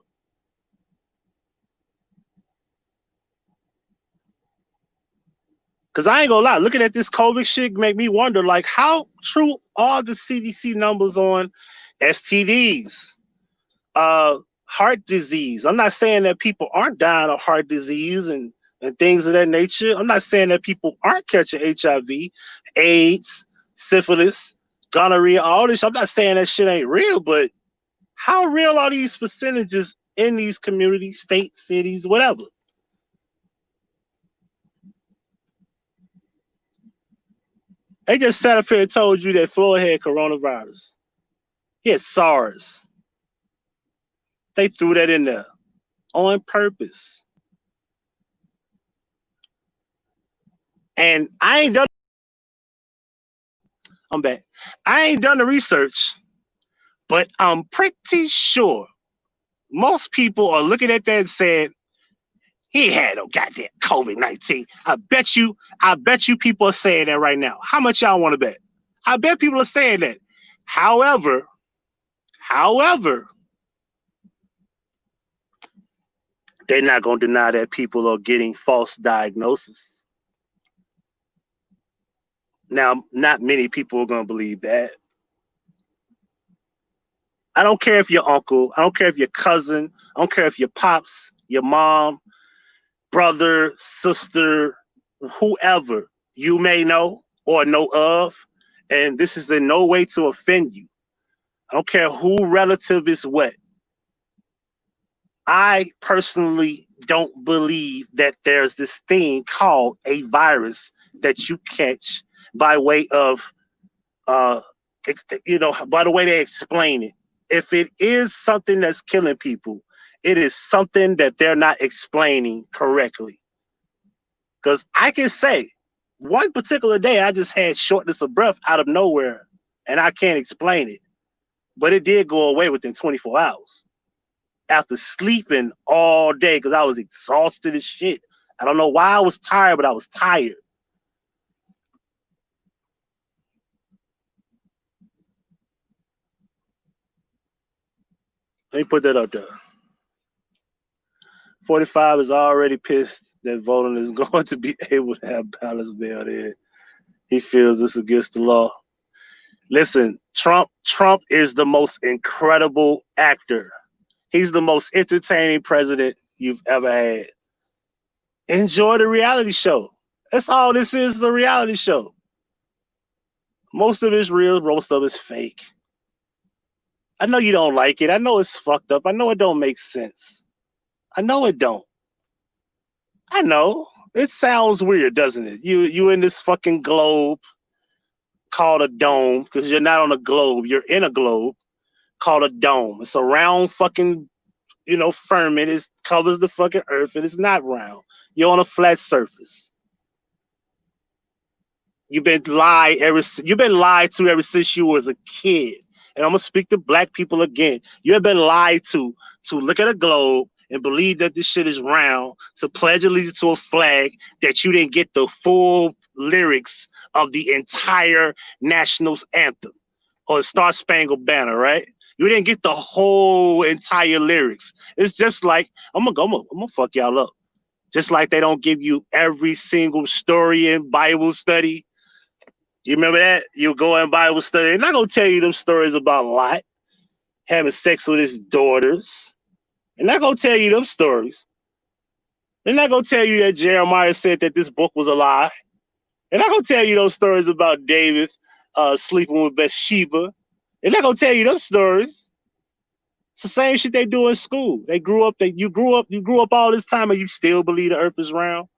Because I ain't gonna lie, looking at this COVID shit make me wonder, like, how true are the CDC numbers on STDs, heart disease? I'm not saying that people aren't dying of heart disease and things of that nature. I'm not saying that people aren't catching HIV, AIDS, syphilis, gonorrhea, all this. I'm not saying that shit ain't real, but how real are these percentages in these communities, states, cities, whatever? They just sat up here and told you that Floyd had coronavirus. He had SARS. They threw that in there on purpose. And I ain't done. I'm back. I ain't done the research, but I'm pretty sure most people are looking at that and saying, he had no goddamn COVID-19. I bet you people are saying that right now. How much y'all want to bet? I bet people are saying that. However, they're not going to deny that people are getting false diagnoses. Now, not many people are going to believe that. I don't care if your uncle, I don't care if your cousin, I don't care if your pops, your mom, brother, sister, whoever you may know or know of, And this is in no way to offend you. I don't care who relative is what. I personally don't believe that there's this thing called a virus that you catch by way of, by the way they explain it. If it is something that's killing people, it is something that they're not explaining correctly. Because I can say, one particular day I just had shortness of breath out of nowhere, and I can't explain it. But it did go away within 24 hours. After sleeping all day because I was exhausted as shit. I don't know why I was tired, but I was tired. Let me put that up there. 45 is already pissed that voting is going to be able to have ballots mailed in. He feels it's against the law. Listen, Trump is the most incredible actor. He's the most entertaining president you've ever had. Enjoy the reality show. That's all this is a reality show. Most of it's real, most of it's fake. I know you don't like it. I know it's fucked up. I know it don't make sense. I know it don't. I know. It sounds weird, doesn't it? You in this fucking globe called a dome, because you're not on a globe. You're in a globe called a dome. It's a round fucking, firmament. It covers the fucking earth, and it's not round. You're on a flat surface. You've been lied to ever since you was a kid. And I'm gonna speak to black people again. You have been lied to look at a globe and believe that this shit is round, to pledge allegiance to a flag that you didn't get the full lyrics of the entire national anthem or Star Spangled Banner, right? You didn't get the whole entire lyrics. It's just like I'm gonna fuck y'all up. Just like they don't give you every single story in Bible study. You remember that? You go in Bible study. They're not going to tell you them stories about Lot having sex with his daughters. They're not going to tell you them stories. They're not going to tell you that Jeremiah said that this book was a lie. They're not going to tell you those stories about David sleeping with Bathsheba. They're not going to tell you them stories. It's the same shit they do in school. You grew up all this time and you still believe the earth is round,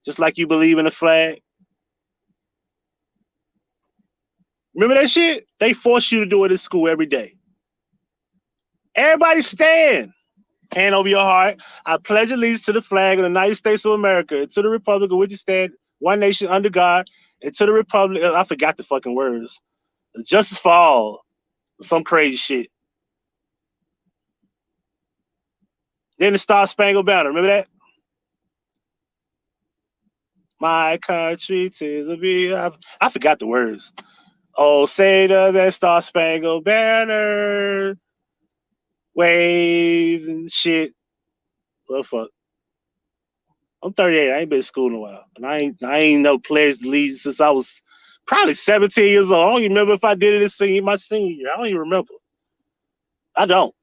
just like you believe in the flag. Remember that shit? They force you to do it in school every day. Everybody stand. Hand over your heart. I pledge allegiance to the flag of the United States of America and to the republic of which you stand, one nation under God, and to the republic. I forgot the fucking words. Justice for all. Some crazy shit. Then the Star Spangled Banner. Remember that? My country, 'tis of me. I forgot the words. Oh, say that Star Spangled Banner. Wave and shit. What the fuck? I'm 38. I ain't been in school in a while. And I ain't no pledge allegiance since I was probably 17 years old. I don't even remember if I did it in my senior year. I don't even remember. I don't.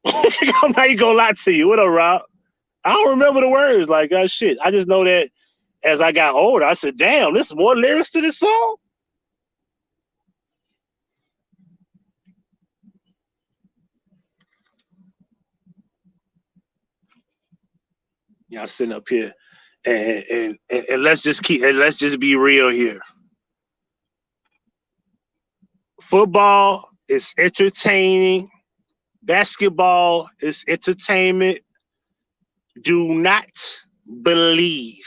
I'm not even gonna lie to you. What up, Rob? I don't remember the words like shit. I just know that as I got older, I said, damn, there's more lyrics to this song. Y'all sitting up here and let's just be real here. Football is entertaining. Basketball is entertainment. Do not believe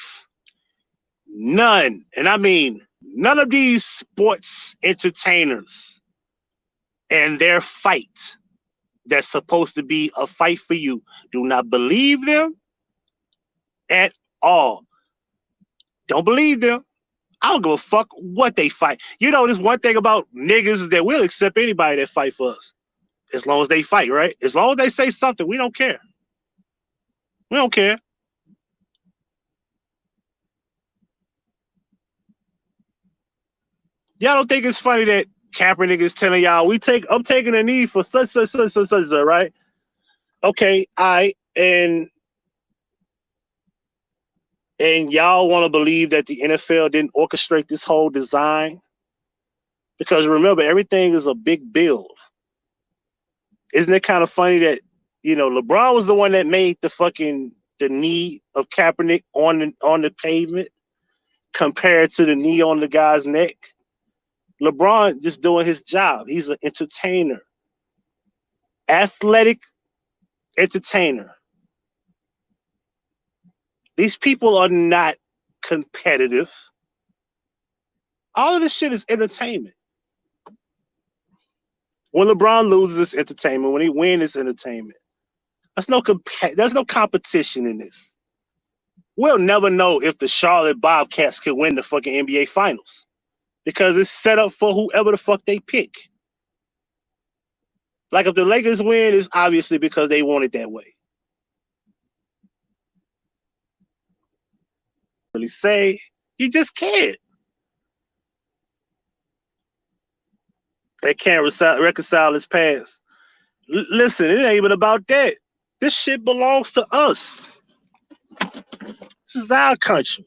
none, and I mean none of these sports entertainers and their fight that's supposed to be a fight for you. Do not believe them at all. Don't believe them. I don't give a fuck what they fight. There's one thing about niggas is that we'll accept anybody that fight for us. As long as they fight, right? As long as they say something, we don't care. We don't care. Y'all don't think it's funny that Kaepernick is telling y'all, I'm taking a knee for such, right? Okay, and y'all want to believe that the NFL didn't orchestrate this whole design? Because remember, everything is a big build. Isn't it kind of funny that, you know, LeBron was the one that made the knee of Kaepernick on the pavement compared to the knee on the guy's neck? LeBron just doing his job. He's an entertainer, athletic entertainer. These people are not competitive. All of this shit is entertainment. When LeBron loses, it's entertainment. When he wins, it's entertainment. There's no competition in this. We'll never know if the Charlotte Bobcats could win the fucking NBA Finals because it's set up for whoever the fuck they pick. Like if the Lakers win, it's obviously because they want it that way. Really say you just can't. They can't reconcile his past. Listen, it ain't even about that. This shit belongs to us. This is our country.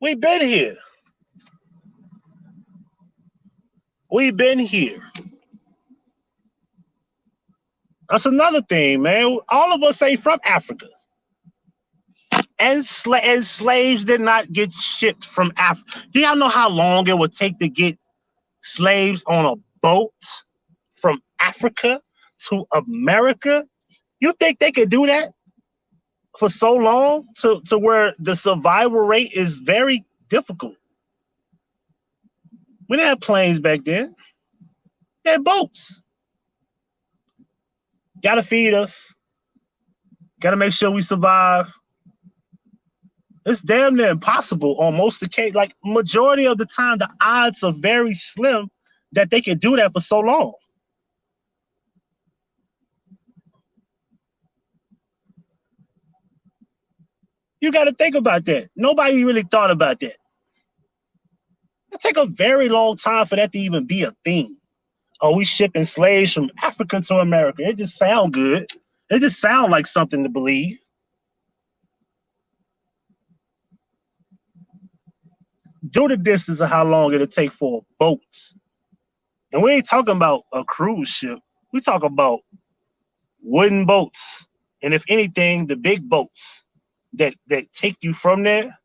We've been here. We've been here. That's another thing, man. All of us ain't from Africa. And slaves did not get shipped from Africa. Do y'all know how long it would take to get slaves on a boat from Africa to America? You think they could do that for so long to where the survival rate is very difficult? We didn't have planes back then. They had boats. Gotta feed us. Gotta make sure we survive. It's damn near impossible on most of the case. Like majority of the time, the odds are very slim that they can do that for so long. You got to think about that. Nobody really thought about that. It take a very long time for that to even be a thing. Oh, we shipping slaves from Africa to America. It just sound good. It just sound like something to believe. Do the distance of how long it'll take for boats. And we ain't talking about a cruise ship. We talk about wooden boats. And if anything, the big boats that take you from there.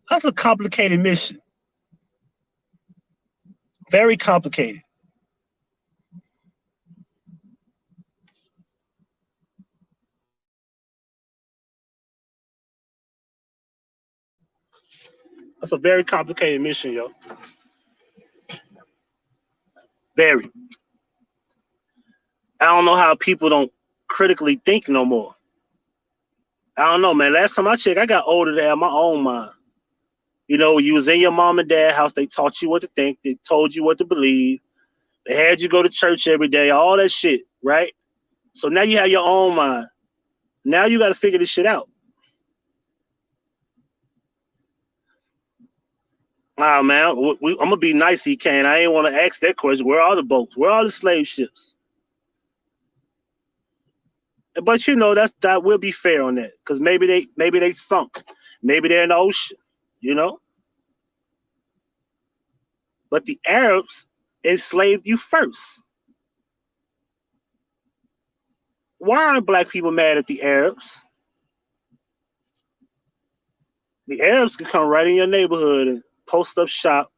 That's a complicated mission. Very complicated. That's a very complicated mission, yo. Very. I don't know how people don't critically think no more. I don't know, man. Last time I checked, I got older to have my own mind. You know, you was in your mom and dad house. They taught you what to think. They told you what to believe. They had you go to church every day, all that shit, right? So now you have your own mind. Now you got to figure this shit out. Ah, man, I'm going to be nice, Kane. I ain't want to ask that question. Where are the boats? Where are the slave ships? But, you know, that will be fair on that because maybe they sunk. Maybe they're in the ocean, you know? But the Arabs enslaved you first. Why aren't black people mad at the Arabs? The Arabs can come right in your neighborhood and post up shop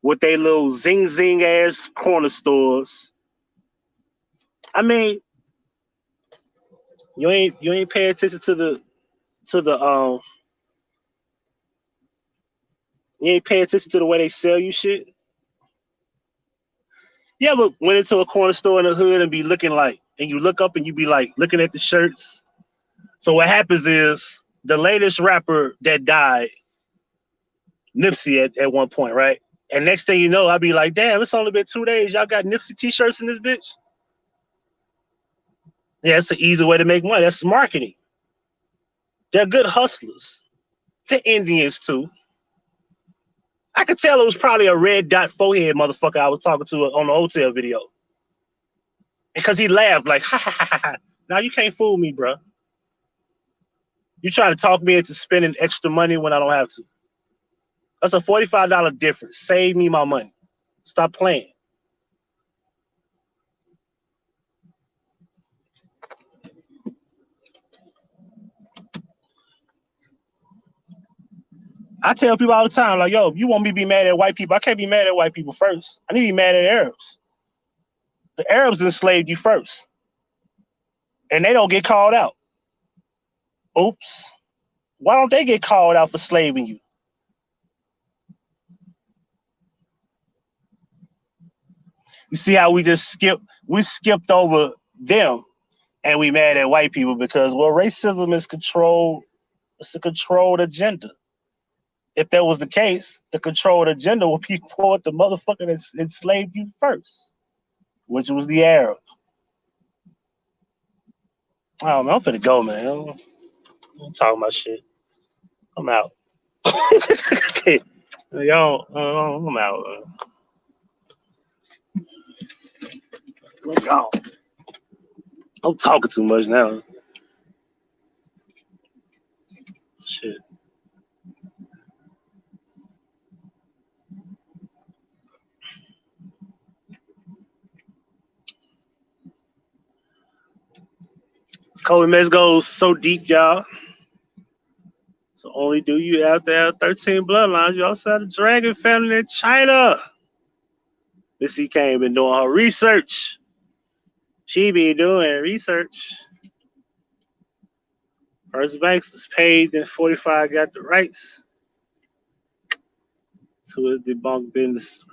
with their little zing ass corner stores. I mean, you ain't pay attention to the you ain't pay attention to the way they sell you shit. You ever went into a corner store in the hood and be looking like, and you look up and you be like looking at the shirts. So what happens is the latest rapper that died, Nipsey at one point, right? And next thing you know, I'd be like, damn, it's only been 2 days. Y'all got Nipsey t-shirts in this bitch? Yeah, it's an easy way to make money. That's marketing. They're good hustlers. The Indians too. I could tell it was probably a red dot forehead motherfucker I was talking to on the hotel video. Because he laughed like, ha, ha, ha, ha, ha. Now you can't fool me, bro. You try to talk me into spending extra money when I don't have to. That's a $45 difference. Save me my money. Stop playing. I tell people all the time, like, yo, if you want me to be mad at white people, I can't be mad at white people first. I need to be mad at Arabs. The Arabs enslaved you first. And they don't get called out. Oops. Why don't they get called out for slaving you? You see how we skipped over them and we mad at white people because, well, racism is controlled. It's a controlled agenda. If that was the case, the controlled agenda would be toward the motherfucker that enslaved you first, which was the Arab. I don't know. I'm finna go, man. I'm talking about shit. I'm out. Yo, I'm out. I'm gone. I'm talking too much now. Shit. This COVID mess goes so deep, y'all. So only do you have to have 13 bloodlines. You also have the dragon family in China. Missy Kane been doing her research. She be doing research. First Banks was paid, then 45 got the rights to his debunked business.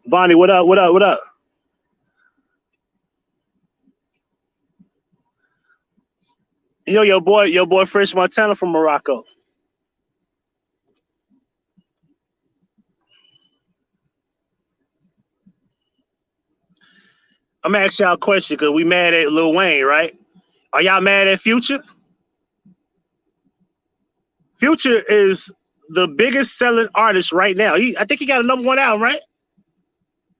Bonnie, what up? What up? What up? You know your boy Fresh Montana from Morocco. I'm gonna ask y'all a question because we mad at Lil Wayne, right? Are y'all mad at Future? Future is the biggest selling artist right now. I think he got a #1 album, right?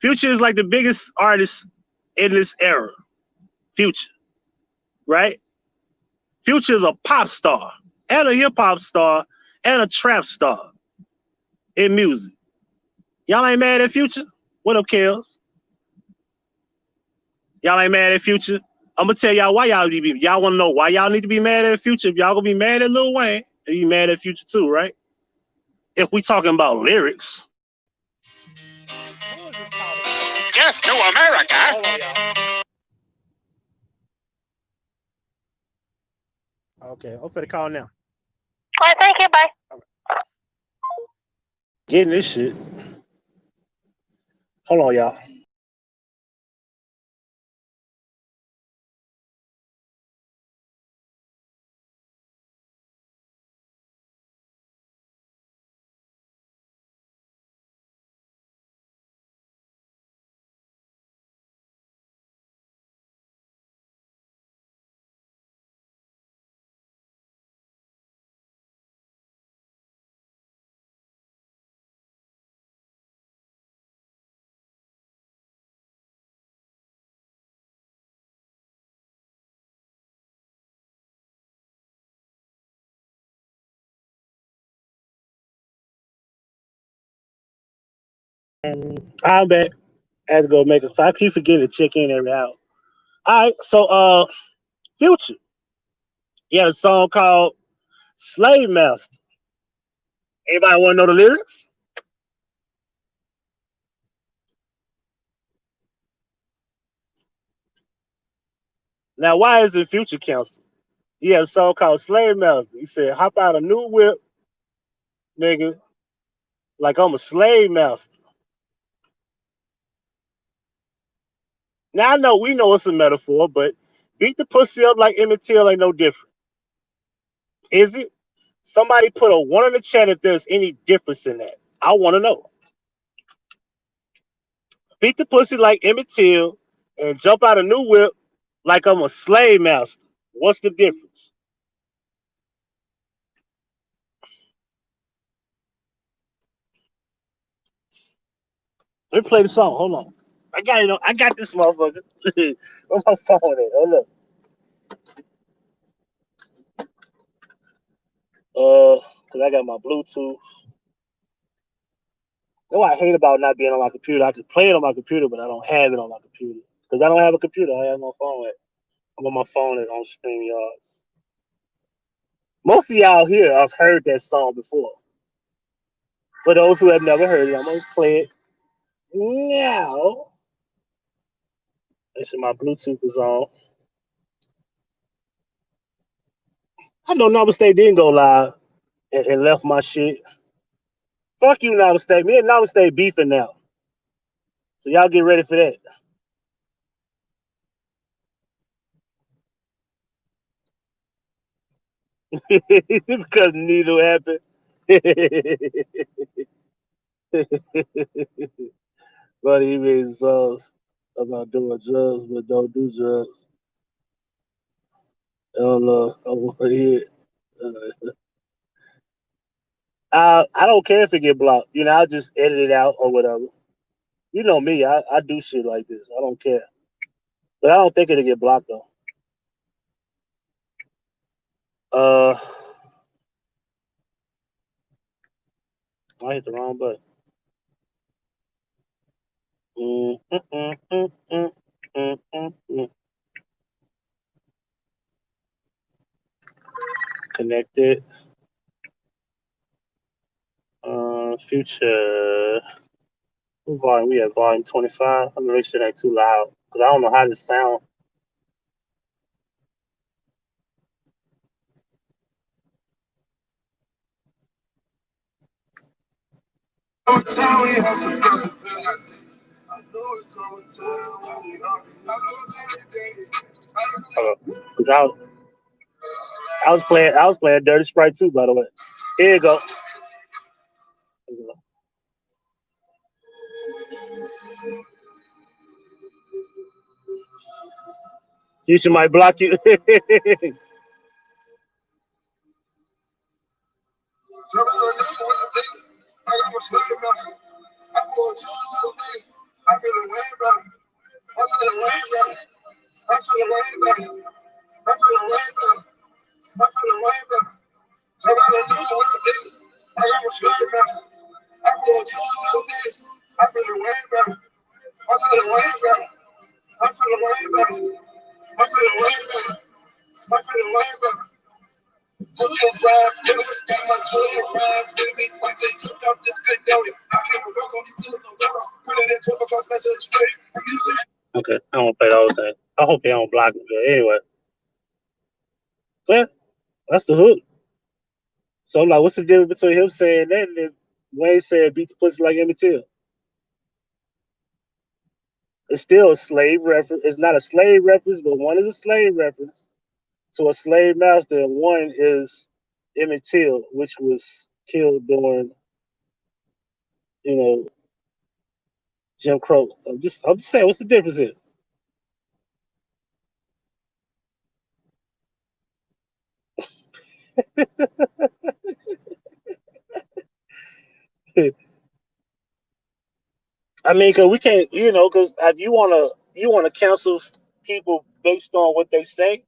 Future is like the biggest artist in this era. Future, right? Future is a pop star and a hip hop star and a trap star in music. Y'all ain't mad at Future? What up, Kels? Y'all ain't mad at Future? I'm gonna tell y'all why y'all need to be. Y'all want to know why y'all need to be mad at Future? If y'all gonna be mad at Lil Wayne, then you mad at Future too, right? If we talking about lyrics. Just to America. Hold on, y'all. Okay, I'm finna call now. All right, thank you. Bye. Getting this shit. Hold on, y'all. I'm back. I had to go make a. I keep forgetting to check in every hour. All right, so Future. He had a song called Slave Master. Anybody want to know the lyrics? Now, why is it Future canceled? He had a song called Slave Master. He said, hop out a new whip, nigga, like I'm a slave master. Now, I know we know it's a metaphor, but beat the pussy up like Emmett Till ain't no different. Is it? Somebody put a 1 in the chat if there's any difference in that. I want to know. Beat the pussy like Emmett Till and jump out a new whip like I'm a slave master. What's the difference? Let me play the song. Hold on. I got it. I got this motherfucker. Where's my phone at? Hold up. because I got my Bluetooth. That's what I hate about not being on my computer. I could play it on my computer, but I don't have it on my computer because I don't have a computer. I have my phone. I'm on my phone on StreamYards. Most of y'all here have heard that song before. For those who have never heard it, I'm gonna play it now. Make sure my Bluetooth is on. I know Namaste didn't go live and left my shit. Fuck you, Namaste. Me and Namaste beefing now. So y'all get ready for that. Because neither happened. But he made songs about doing drugs, but don't do drugs. I don't know. I want to hear it. I don't care if it get blocked. You know, I'll just edit it out or whatever. You know me. I do shit like this. I don't care. But I don't think it'll get blocked though. I hit the wrong button. Connected. Future. What volume? We at volume 25. I'm gonna make sure that ain't too loud because I don't know how this sound. Because I was playing Dirty Sprite 2, by the way. Here you go. Future might block you. Okay, I don't play the whole thing. I hope they don't block me. But anyway, yeah, that's the hook. So I'm like, what's the difference between him saying that and then Wayne said beat the pussy like Emmett Till? It's still a slave reference. It's not a slave reference, but one is a slave reference to a slave master, and one is Emmett Till, which was killed during, Jim Crow. I'm just saying, what's the difference here? I mean, cause we can't, cause if you wanna cancel people based on what they say.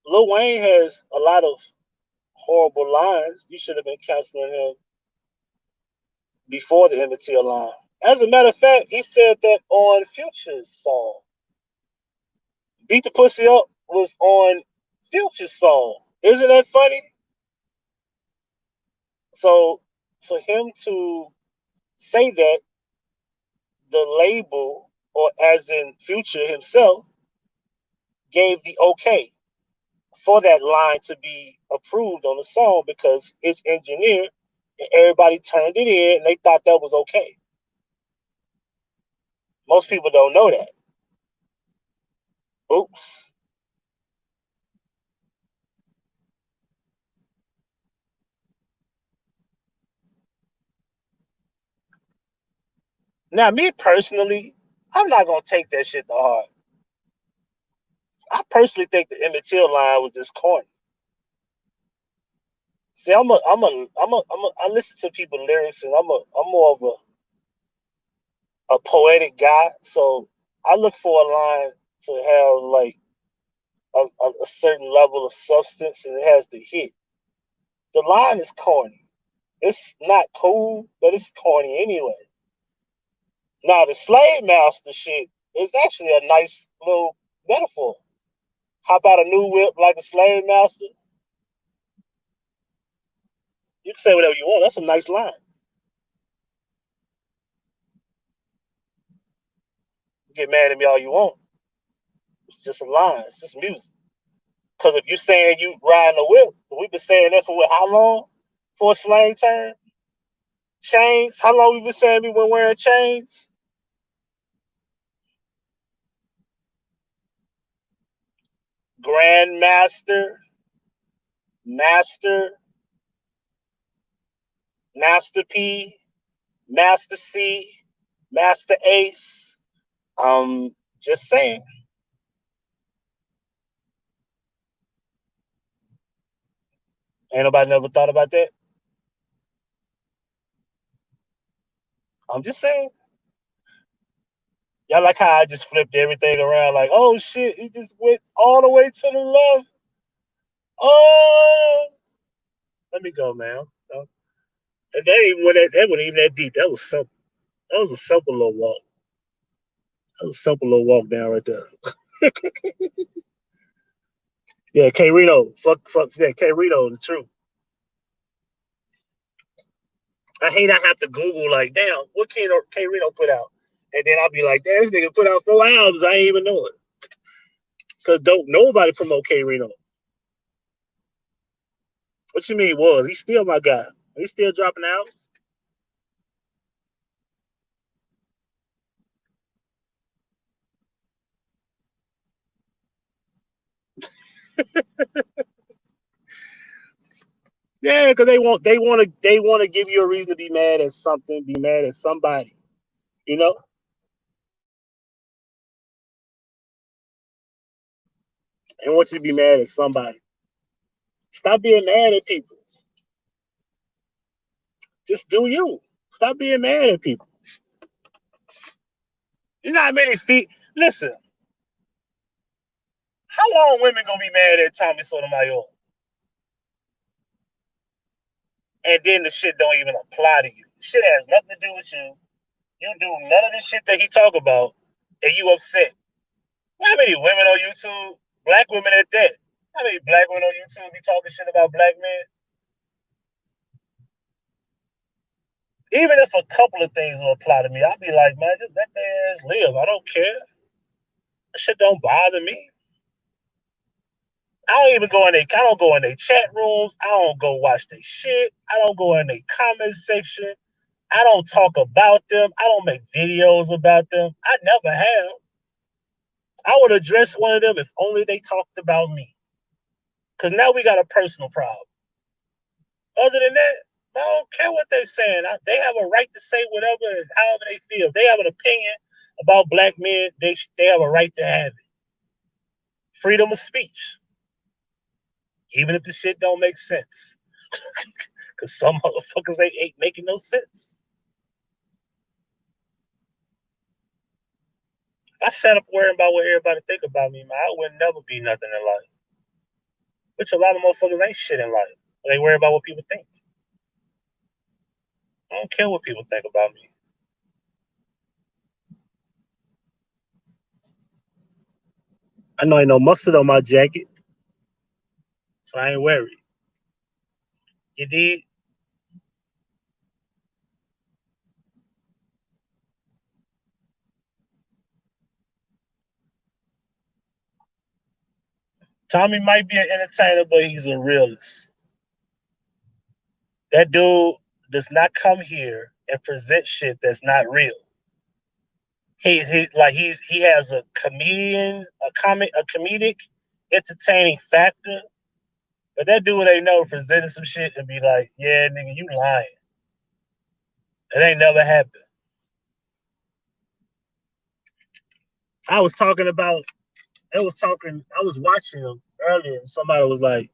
Lil Wayne has a lot of horrible lines. You should have been canceling him before the Emmett Till line. As a matter of fact, he said that on Future's song. Beat the Pussy Up was on Future's song. Isn't that funny? So for him to say that, the label, or as in Future himself, gave the okay for that line to be approved on the song because it's engineered and everybody turned it in and they thought that was okay. Most people don't know that. Oops. Now, me personally, I'm not gonna take that shit to heart. I personally think the Emmett Till line was just corny. See, I listen to people's lyrics, and I'm more of a poetic guy. So I look for a line to have like a certain level of substance, and it has to hit. The line is corny. It's not cool, but it's corny anyway. Now the slave master shit is actually a nice little metaphor. How about a new whip like a slave master? You can say whatever you want. That's a nice line. Get mad at me all you want. It's just a line. It's just music. Because if you're saying you riding a whip, we've been saying that for how long? For a slang term? Chains? How long we been saying we been wearing chains? Grandmaster, Master, Master P, Master C, Master Ace. Just saying. Ain't nobody never thought about that? I'm just saying. Y'all like how I just flipped everything around like, oh shit, he just went all the way to the left. Oh, let me go, man. And that wasn't even that deep. That was simple. That was a simple little walk. That was a simple little walk down right there. Yeah, K Reno. Fuck yeah, K Reno, the truth. I hate I have to Google like, damn, what K Reno put out? And then I'll be like, damn, this nigga put out 4 albums. I ain't even know it. Cause don't nobody promote K Reno. What you mean was? He's still my guy. He's still dropping albums. Yeah, because they want to give you a reason to be mad at something, be mad at somebody, you know. They want you to be mad at somebody. Stop being mad at people. Just do you. Stop being mad at people. You know how many feet. Listen, how long women gonna be mad at Tommy Sotomayor? And then the shit don't even apply to you. Shit has nothing to do with you. You do none of the shit that he talk about, and you upset. How many women on YouTube, black women at that? How many black women on YouTube be talking shit about black men? Even if a couple of things will apply to me, I'll be like, man, just let their ass live. I don't care. That shit don't bother me. I don't even go in I don't go in their chat rooms. I don't go watch their shit. I don't go in their comment section. I don't talk about them. I don't make videos about them. I never have. I would address one of them if only they talked about me. Because now we got a personal problem. Other than that, I don't care what they're saying. They have a right to say whatever, however they feel. If they have an opinion about black men, they have a right to have it. Freedom of speech. Even if the shit don't make sense. Because some motherfuckers ain't making no sense. If I sat up worrying about what everybody think about me, man, I would never be nothing in life. Which a lot of motherfuckers ain't shit in life. They worry about what people think. I don't care what people think about me. I know ain't no mustard on my jacket, so I ain't worried. You did? Tommy might be an entertainer, but he's a realist. That dude does not come here and present shit that's not real. He has a comedic, entertaining factor. But that dude ain't never presented some shit and be like, yeah, nigga, you lying. It ain't never happened. I was watching him earlier, and somebody was like,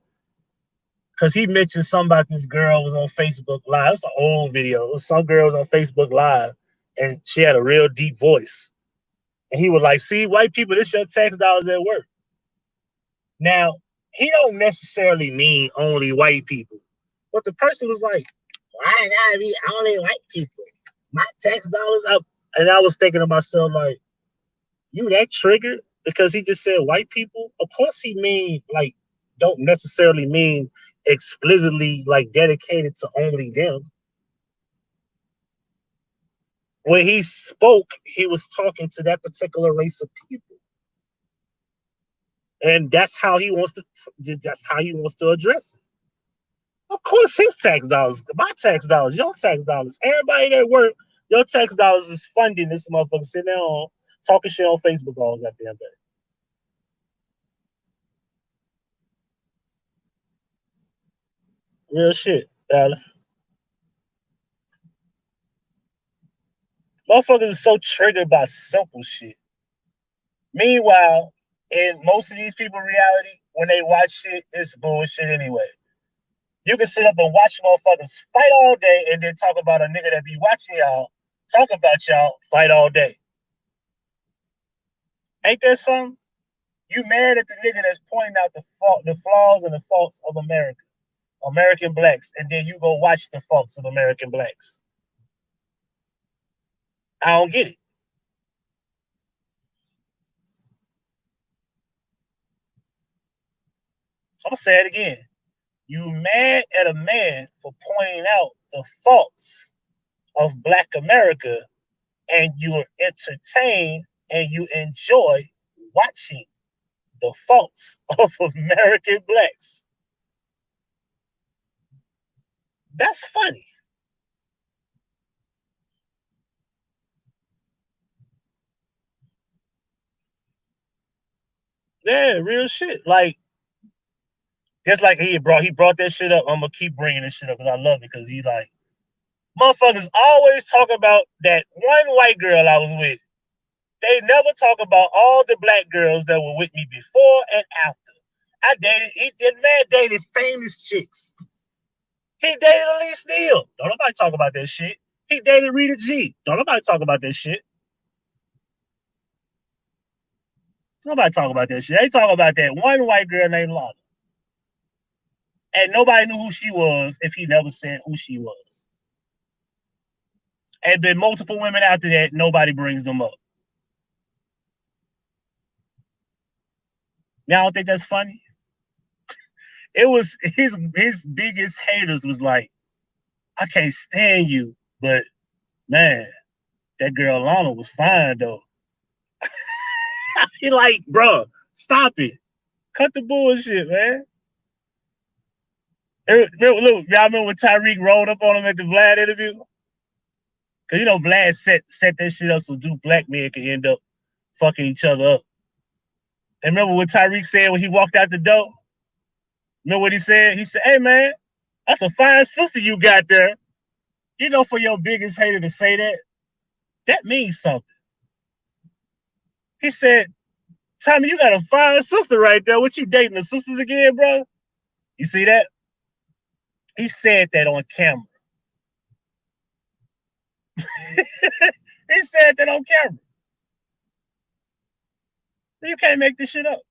because he mentioned something about this girl was on Facebook Live. It's an old video. It was some girl was on Facebook Live, and she had a real deep voice. And he was like, see, white people, this your tax dollars at work. Now, he don't necessarily mean only white people, But the person was like, why I gotta be only white people? My tax dollars up. And I was thinking to myself, like, you that triggered because he just said white people? Of course he mean, like, don't necessarily mean explicitly, like, dedicated to only them. When he spoke, he was talking to that particular race of people. And that's how he wants to address it. Of course, his tax dollars, my tax dollars, your tax dollars, everybody that work, your tax dollars is funding this motherfucker sitting there on talking shit on Facebook all goddamn day. Real shit, Alan. Motherfuckers are so triggered by simple shit. Meanwhile, in most of these people's reality, when they watch shit, it's bullshit anyway. You can sit up and watch motherfuckers fight all day and then talk about a nigga that be watching y'all, talk about y'all, fight all day. Ain't that something? You mad at the nigga that's pointing out the flaws and the faults of American blacks, and then you go watch the faults of American blacks. I don't get it. I'm gonna say it again. You mad at a man for pointing out the faults of Black America, and you are entertained and you enjoy watching the faults of American blacks. That's funny. Yeah, real shit. Like, just like he brought that shit up. I'm gonna keep bringing this shit up because I love it. Because he's like, motherfuckers always talk about that one white girl I was with. They never talk about all the black girls that were with me before and after. Man dated famous chicks. He dated Elise Neal. Don't nobody talk about that shit. He dated Rita G. Don't nobody talk about that shit. Nobody talk about that shit. They talk about that one white girl named Lana. And nobody knew who she was if he never said who she was. And been multiple women after that, nobody brings them up. Now I don't think that's funny. It was his biggest haters was like, I can't stand you, but man, that girl Lana was fine though. He like, bro, stop it. Cut the bullshit, man. Look, y'all remember when Tyreek rolled up on him at the Vlad interview? Because, you know, Vlad set that shit up so two black men could end up fucking each other up. And remember what Tyreek said when he walked out the door? Remember what he said? He said, hey, man, that's a fine sister you got there. You know, for your biggest hater to say that, that means something. He said, Tommy, you got a fine sister right there. What you dating the sisters again, bro? You see that? He said that on camera. He said that on camera. You can't make this shit up.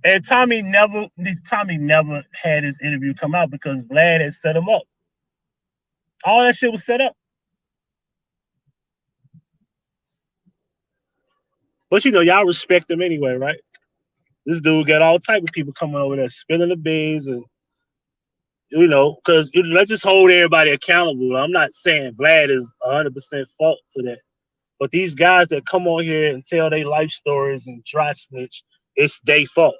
And Tommy never had his interview come out because Vlad had set him up. All that shit was set up. But you know, y'all respect him anyway, right? This dude got all type of people coming over there spilling the beans, and you know, because let's just hold everybody accountable. I'm not saying Vlad is 100% fault for that, but these guys that come on here and tell their life stories and dry snitch, it's their fault.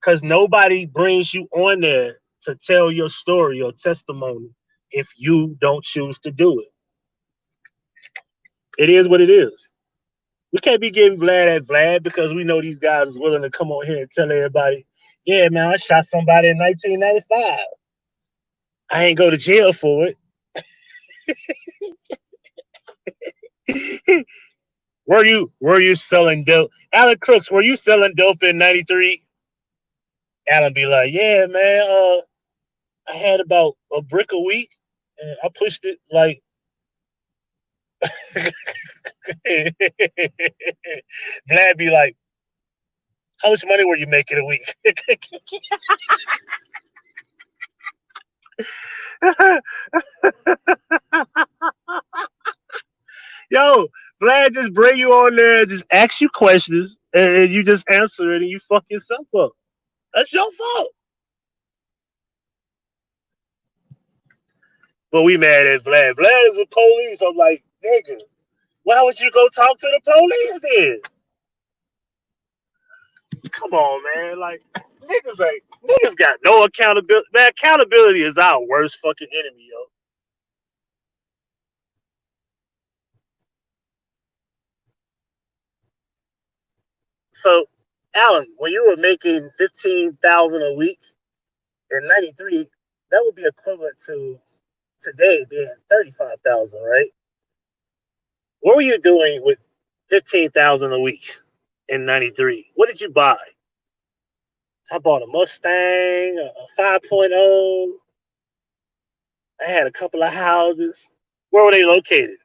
Because nobody brings you on there to tell your story or testimony if you don't choose to do it. It is what it is. We can't be getting Vlad at Vlad because we know these guys is willing to come on here and tell everybody, yeah, man, I shot somebody in 1995. I ain't go to jail for it. Were you selling dope? Alan Crooks, were you selling dope in 93? Alan be like, yeah, man, I had about a brick a week and I pushed it like Vlad be like, How much money were you making a week? Yo, Vlad just bring you on there and just ask you questions and you just answer it and you fuck yourself up. That's your fault. But we mad at Vlad. Vlad is the police. I'm like, nigga, why would you go talk to the police then? Come on, man. Like, niggas got no accountability. Man, accountability is our worst fucking enemy, yo. So, Alan, when you were making $15,000 a week in '93, that would be equivalent to today being $35,000, right? What were you doing with $15,000 a week in '93? What did you buy? I bought a Mustang, a 5.0. I had a couple of houses. Where were they located?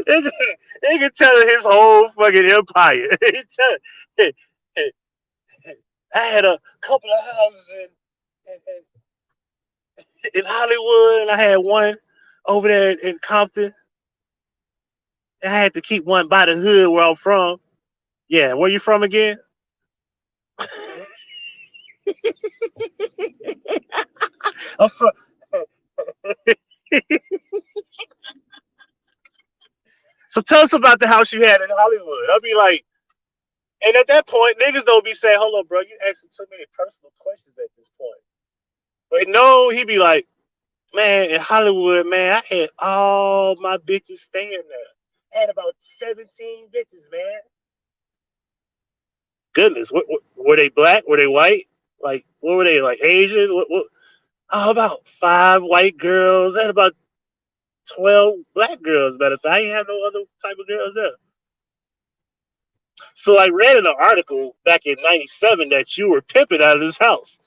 He can tell his whole fucking empire. I had a couple of houses in Hollywood, and I had one over there in Compton. And I had to keep one by the hood where I'm from. Yeah, where you from again? I'm from. So tell us about the house you had in Hollywood. I'll be like, and at that point, niggas don't be saying, hold on, bro, you asking too many personal questions at this point. But no, he be like, man, in Hollywood, man, I had all my bitches staying there. I had about 17 bitches, man. Goodness, were they black? Were they white? Like, what were they, like Asian? Oh, about 5 white girls. I had about 12 black girls, matter of fact. I didn't have no other type of girls there. So I read in an article back in '97 that you were pimping out of this house.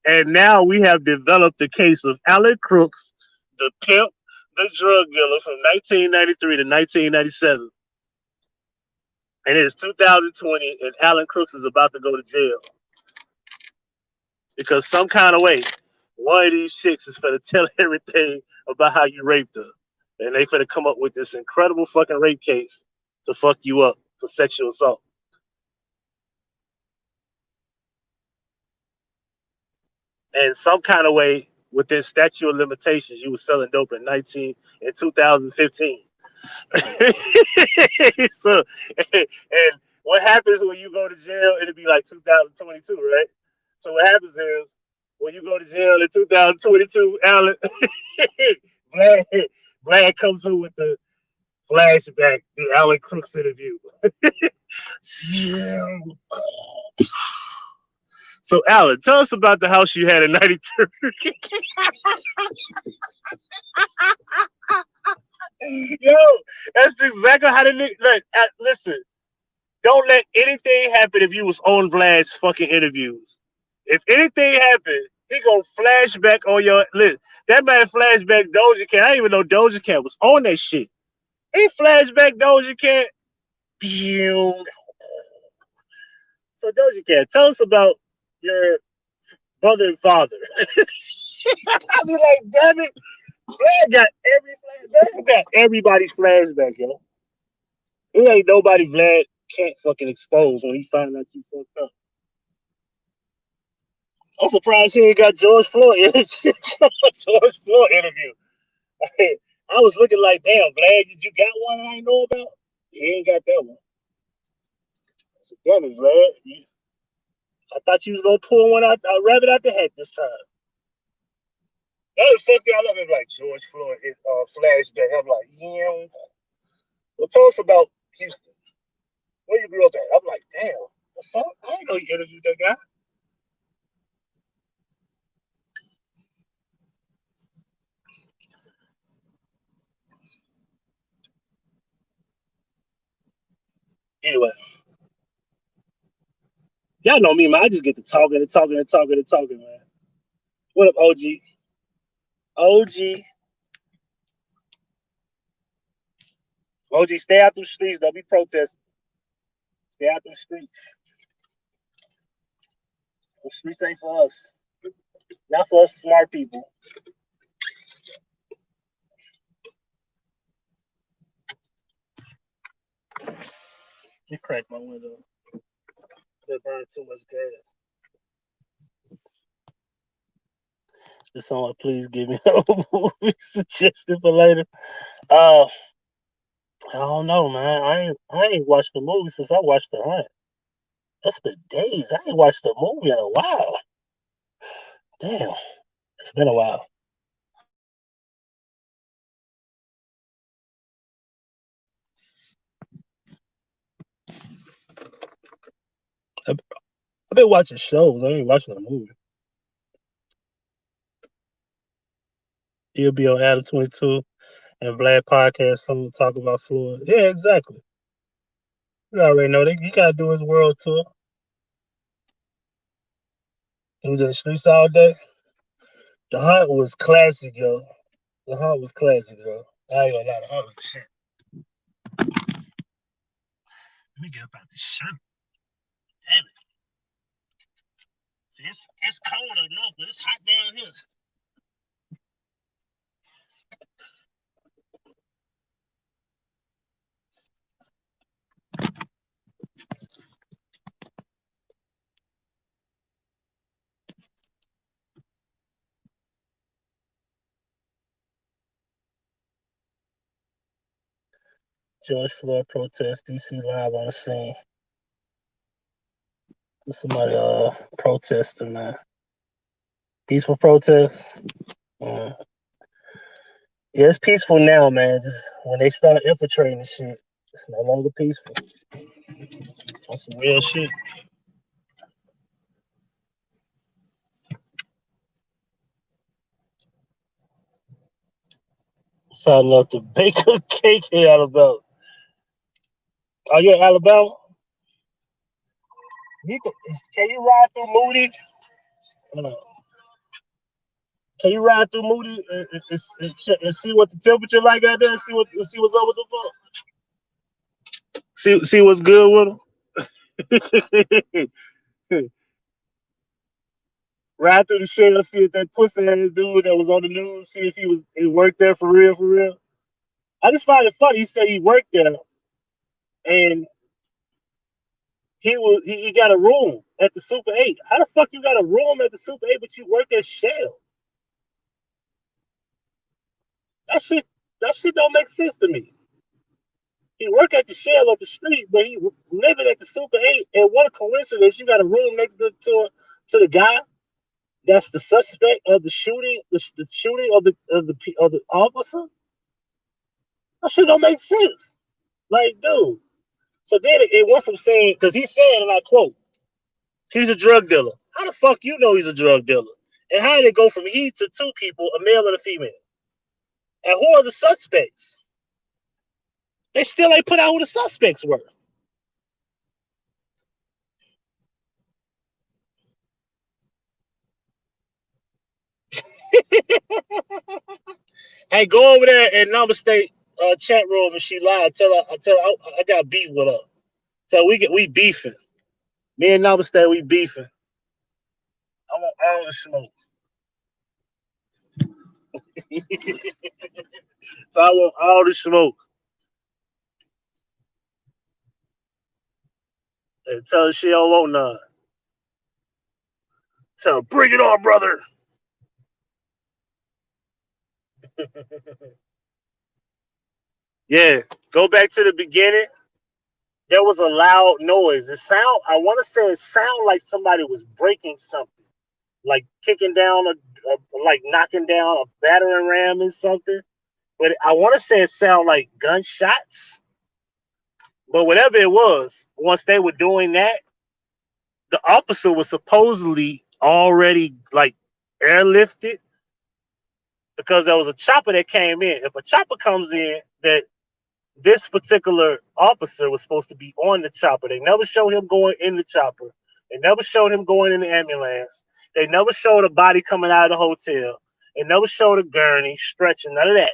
And now we have developed the case of Alan Crooks, the pimp, the drug dealer from 1993 to 1997. And it's 2020, and Alan Crooks is about to go to jail. Because some kind of way, one of these chicks is finna tell everything about how you raped her. And they finna come up with this incredible fucking rape case to fuck you up for sexual assault. And some kind of way, within statute of limitations, you were selling dope in 2015. So, and what happens when you go to jail? It'll be like 2022, right? So what happens is when you go to jail in 2022, Alan, Vlad comes in with the flashback, the Alan Crooks interview. So, Alan, tell us about the house you had in '92. Yo, that's exactly how the nigga. Listen, don't let anything happen if you was on Vlad's fucking interviews. If anything happened, he gonna flashback on your list. That man flashback Doja Cat. I didn't even know Doja Cat was on that shit. He flashback Doja Cat. So Doja Cat, tell us about your brother and father. I'll be like, damn it, Vlad got everybody's flashback, yo. It ain't nobody Vlad can't fucking expose when he find out you fucked up. I'm surprised he ain't got George Floyd interview. I was looking like, damn, Vlad, did you got one I ain't know about? He ain't got that one. I said, damn it, Vlad. I thought you was gonna pull one out, a rabbit out the hat this time. That was fucked up. I love it, like George Floyd flashback. I'm like, yeah. Well, tell us about Houston. Where you grew up at? I'm like, damn, the fuck? I didn't know you interviewed that guy. Anyway, y'all know me, man. I just get to talking, man. What up, OG? OG OG, stay out the streets. Don't be protesting. Stay out the streets. The streets ain't for us. Not for us smart people. You cracked my window. They burned too much gas. This song, please give me a movie suggestion for later. I don't know, man. I ain't watched the movie since I watched The Hunt. That's been days. I ain't watched the movie in a while. Damn, it's been a while. I've been watching shows. I ain't watching a movie. He'll be on Adam 22 and Vlad podcast. Someone talk about Floyd. Yeah, exactly. You already know he gotta do his world tour. He was in the streets all day. The Hunt was classic, yo. The Hunt was classic, yo. I ain't gonna lie, The Hunt was the shit. Let me get up out this shirt. Damn it. See, it's cold up north, but it's hot down here. George Floyd protest, DC live on the scene. Somebody protesting, man. Peaceful protest. Yeah, it's peaceful now, man. Just when they started infiltrating the shit, it's no longer peaceful. That's some real shit. Signing up to bake a cake in Alabama. Oh, yeah, Alabama? Can you ride through Moody? Can you ride through Moody and see what the temperature like out there? See what's up with the fuck? See what's good with them? Ride through the shell, see if that pussy ass dude that was on the news, see if he worked there for real. I just find it funny. He said he worked there, and he got a room at the Super 8. How the fuck you got a room at the Super 8, but you work at Shell? That shit don't make sense to me. He work at the Shell up the street, but he living at the Super 8. And what a coincidence! You got a room next to the guy that's the suspect of the shooting, the shooting of the officer. That shit don't make sense. Like, dude. So then it went from saying, because he said, and I quote, he's a drug dealer. How the fuck you know he's a drug dealer? And how did it go from he to two people, a male and a female? And who are the suspects? They still ain't put out who the suspects were. Hey, go over there and Namaste chat room and she lied. Tell her I got beef with her. So we beefing. Me and Namaste, we beefing. I want all the smoke. So I want all the smoke. And tell her she don't want none. Tell her, bring it on, brother. Yeah, go back to the beginning. There was a loud noise. I want to say it sounded like somebody was breaking something, like kicking down like knocking down a battering ram and something. But I want to say it sounded like gunshots. But whatever it was, once they were doing that, the officer was supposedly already like airlifted because there was a chopper that came in. If a chopper comes in, that this particular officer was supposed to be on the chopper. They never showed him going in the chopper. They never showed him going in the ambulance. They never showed a body coming out of the hotel. They never showed a gurney stretching, none of that.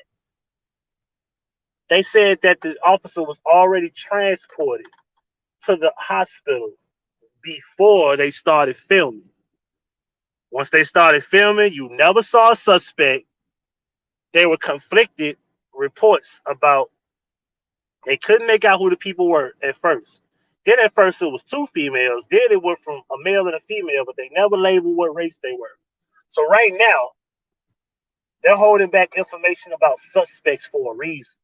They said that the officer was already transported to the hospital before they started filming. Once they started filming, you never saw a suspect. They were conflicted reports about, they couldn't make out who the people were at first. Then at first it was two females. Then it went from a male and a female, but they never labeled what race they were. So right now, they're holding back information about suspects for a reason.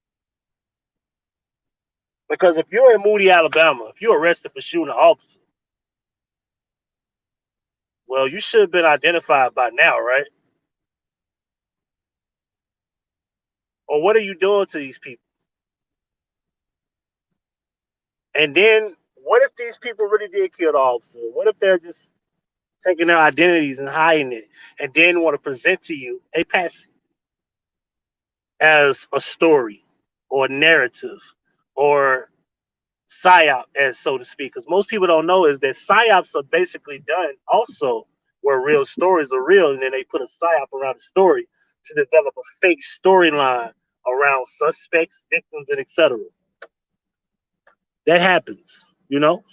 Because if you're in Moody, Alabama, if you're arrested for shooting an officer, well, you should have been identified by now, right? Or what are you doing to these people? And then what if these people really did kill the officer? What if they're just taking their identities and hiding it and then want to present to you a passing as a story or a narrative or psyop, as so to speak? Because most people don't know is that psyops are basically done also where real stories are real, and then they put a psyop around the story to develop a fake storyline around suspects, victims, and etc. That happens, you know.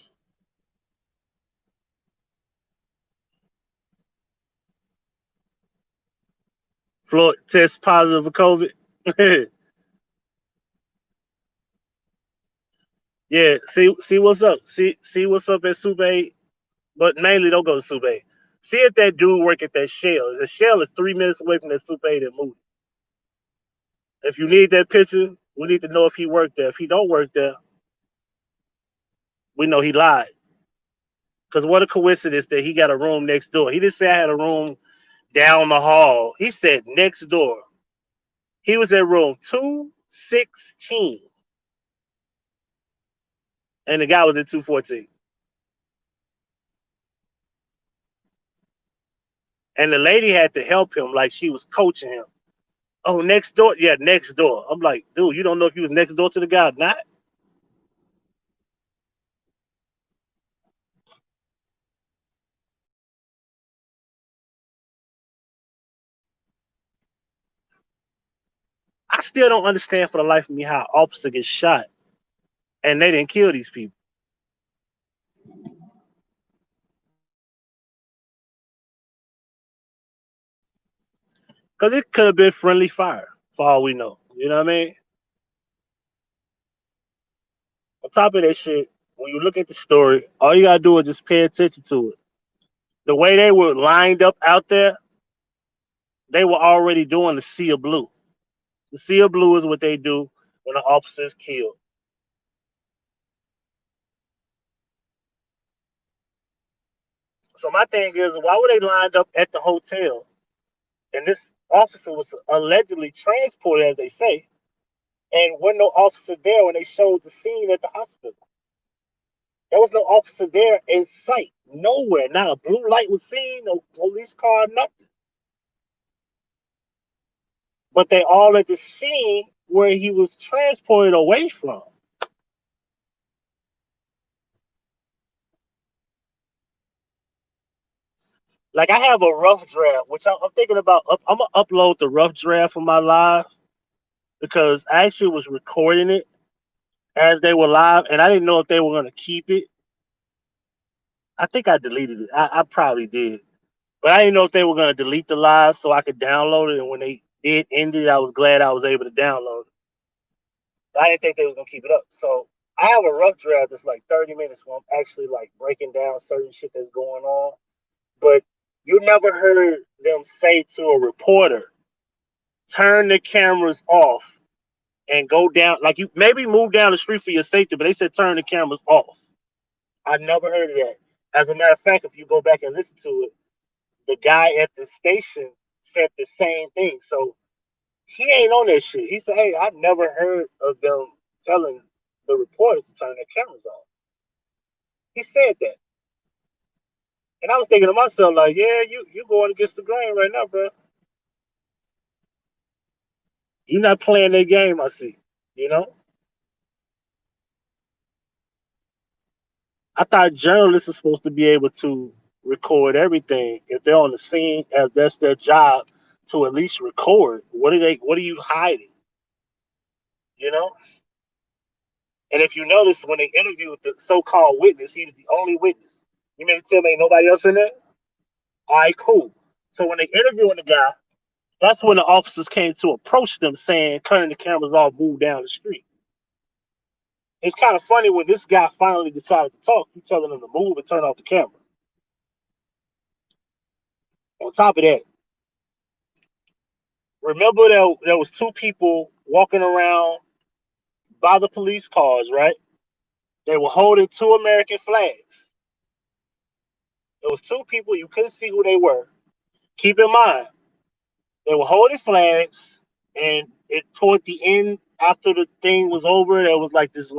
Floyd test positive for COVID. Yeah, see what's up. See what's up at Sube, but mainly don't go to Sube. See if that dude work at that Shell. The Shell is 3 minutes away from that Sube that movie. If you need that picture, we need to know if he worked there. If he don't work there, we know he lied. Because what a coincidence that he got a room next door. He didn't say I had a room down the hall. He said next door. He was at room 216. And the guy was at 214. And the lady had to help him like she was coaching him. Oh, next door? Yeah, next door. I'm like, dude, you don't know if you was next door to the guy or not? I still don't understand for the life of me how an officer gets shot and they didn't kill these people. Because it could have been friendly fire, for all we know. You know what I mean? On top of that shit, when you look at the story, all you got to do is just pay attention to it. The way they were lined up out there, they were already doing the sea of blue. The sea of blue is what they do when an officer is killed. So my thing is, why were they lined up at the hotel? And this officer was allegedly transported, as they say, and wasn't no officer there when they showed the scene at the hospital. There was no officer there in sight, nowhere. Not a blue light was seen, no police car, nothing. But they all at the scene where he was transported away from. Like, I have a rough draft, which I'm thinking about. I'm gonna upload the rough draft for my live because I actually was recording it as they were live, and I didn't know if they were gonna keep it. I think I deleted it. I probably did, but I didn't know if they were gonna delete the live so I could download it. And when they did end it, I was glad I was able to download it. I didn't think they was gonna keep it up. So I have a rough draft that's like 30 minutes where I'm actually like breaking down certain shit that's going on. But you never heard them say to a reporter, turn the cameras off and go down. Like, you maybe move down the street for your safety, but they said turn the cameras off. I never heard of that. As a matter of fact, if you go back and listen to it, the guy at the station said the same thing. So he ain't on that shit. He said, hey, I've never heard of them telling the reporters to turn their cameras off. He said that. And I was thinking to myself, like, yeah, you going against the grain right now, bro. You're not playing that game, I see. You know? I thought journalists are supposed to be able to record everything. If they're on the scene, as that's their job, to at least record. What are you hiding? You know? And if you notice, when they interviewed the so-called witness, he was the only witness. You mean to tell me ain't nobody else in there? All right, cool. So when they interviewing the guy, that's when the officers came to approach them saying, turning the cameras off, move down the street. It's kind of funny when this guy finally decided to talk, he's telling them to move and turn off the camera. On top of that, remember there was two people walking around by the police cars, right? They were holding two American flags. There was two people, you couldn't see who they were. Keep in mind, they were holding flags, and toward the end, after the thing was over, there was like this,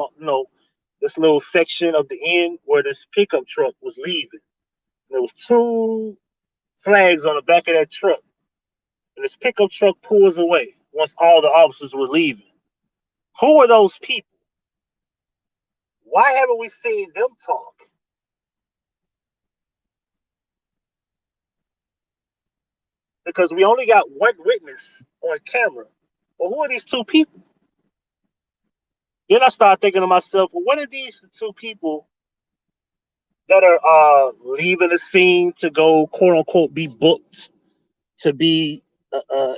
this little section of the end where this pickup truck was leaving. There was two flags on the back of that truck, and this pickup truck pulls away once all the officers were leaving. Who are those people? Why haven't we seen them talk? Because we only got one witness on camera. Well, who are these two people? Then I started thinking to myself, well, what are these two people that are leaving the scene to go, quote unquote, be booked, to be,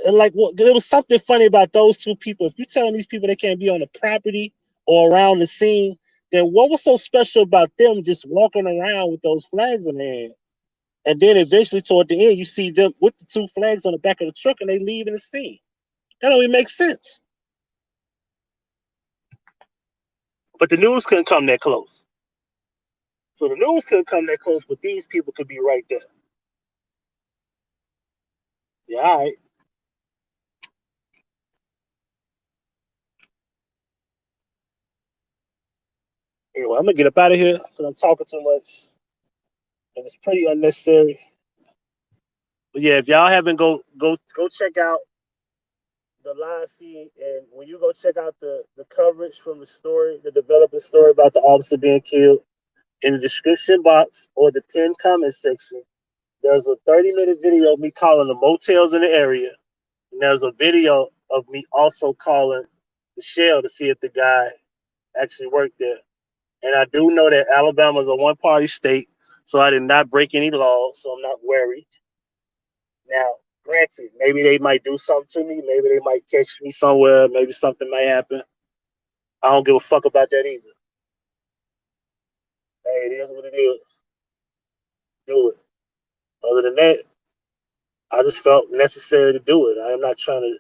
and like, well, there was something funny about those two people. If you're telling these people they can't be on the property or around the scene, then what was so special about them just walking around with those flags in their hand? And then eventually toward the end, you see them with the two flags on the back of the truck and they leaving the scene. That don't even make sense. But the news couldn't come that close. So the news couldn't come that close, but these people could be right there. Yeah, all right. Anyway, I'm gonna get up out of here because I'm talking too much, and it's pretty unnecessary. But yeah, if y'all haven't go check out the live feed, and when you go check out the coverage from the story, the developing story about the officer being killed, in the description box or the pinned comment section, there's a 30-minute video of me calling the motels in the area, and there's a video of me also calling the Shell to see if the guy actually worked there. And I do know that Alabama is a one-party state, so I did not break any laws, so I'm not worried. Now, granted, maybe they might do something to me. Maybe they might catch me somewhere. Maybe something might happen. I don't give a fuck about that either. Hey, it is what it is. Do it. Other than that, I just felt necessary to do it. I am not trying to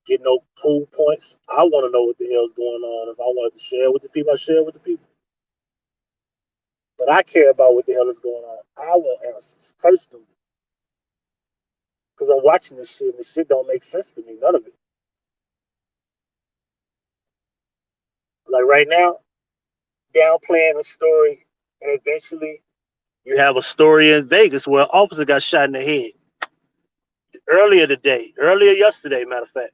get no cool points. I want to know what the hell's going on. If I wanted to share with the people, I share with the people. But I care about what the hell is going on. I want answers personally. Because I'm watching this shit and this shit don't make sense to me. None of it. Like right now, downplaying a story, and eventually you have a story in Vegas where an officer got shot in the head. Earlier yesterday, matter of fact.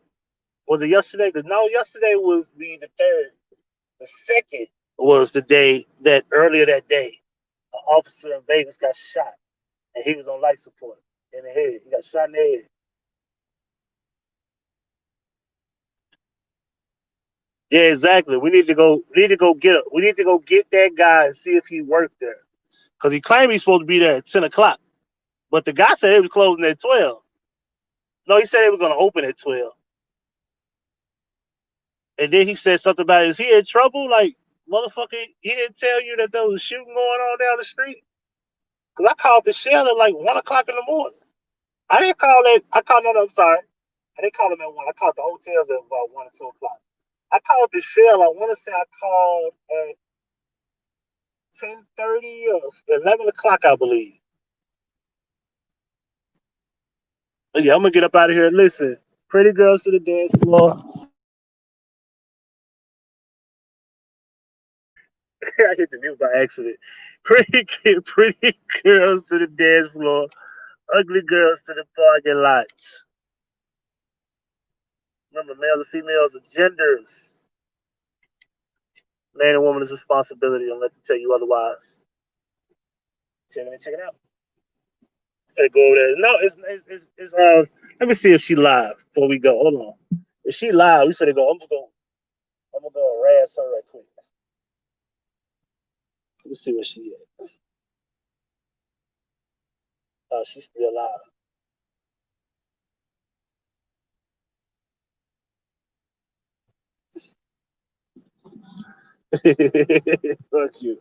Was it yesterday? No, yesterday was the third. The second was the day that earlier that day, an officer in Vegas got shot, and he was on life support in the head. He got shot in the head. Yeah, exactly. We need to go get that guy and see if he worked there. Because he claimed he's supposed to be there at 10 o'clock. But the guy said it was closing at 12. No, he said it was going to open at 12. And then he said something about, is he in trouble? Like, motherfucker, he didn't tell you that there was a shooting going on down the street? Because I called the Shell at like 1 o'clock in the morning. I didn't call it. I'm sorry. I didn't call him at 1. I called the hotels at about 1 or 2 o'clock. I called the Shell. I want to say I called at 10:30 or 11 o'clock, I believe. But yeah, I'm going to get up out of here. Listen, pretty girls to the dance floor. I hit the mute by accident. Pretty girls to the dance floor. Ugly girls to the parking lot. Remember, males and females are genders. Man and woman is responsibility. Don't let them tell you otherwise. Check it out. Go over there. No, it's let me see if she live before we go. Hold on. If she live, we finna go. I'm gonna go harass her right quick. me see where she at. Oh, she's still alive. Fuck you.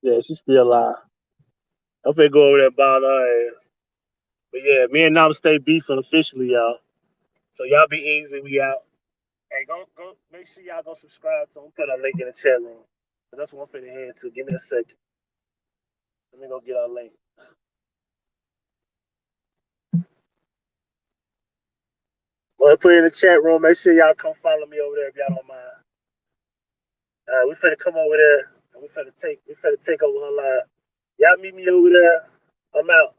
Yeah, she's still alive. I'm finna go over there about her ass. But yeah, me and Nam stay beefing officially, y'all. So y'all be easy, we out. Hey, go make sure y'all go subscribe to him. Put a link in the chat room. That's what I'm finna head to. Give me a second. Let me go get our link. Well, put it in the chat room. Make sure y'all come follow me over there if y'all don't mind. We finna come over there and we finna take over her live. Y'all meet me over there. I'm out.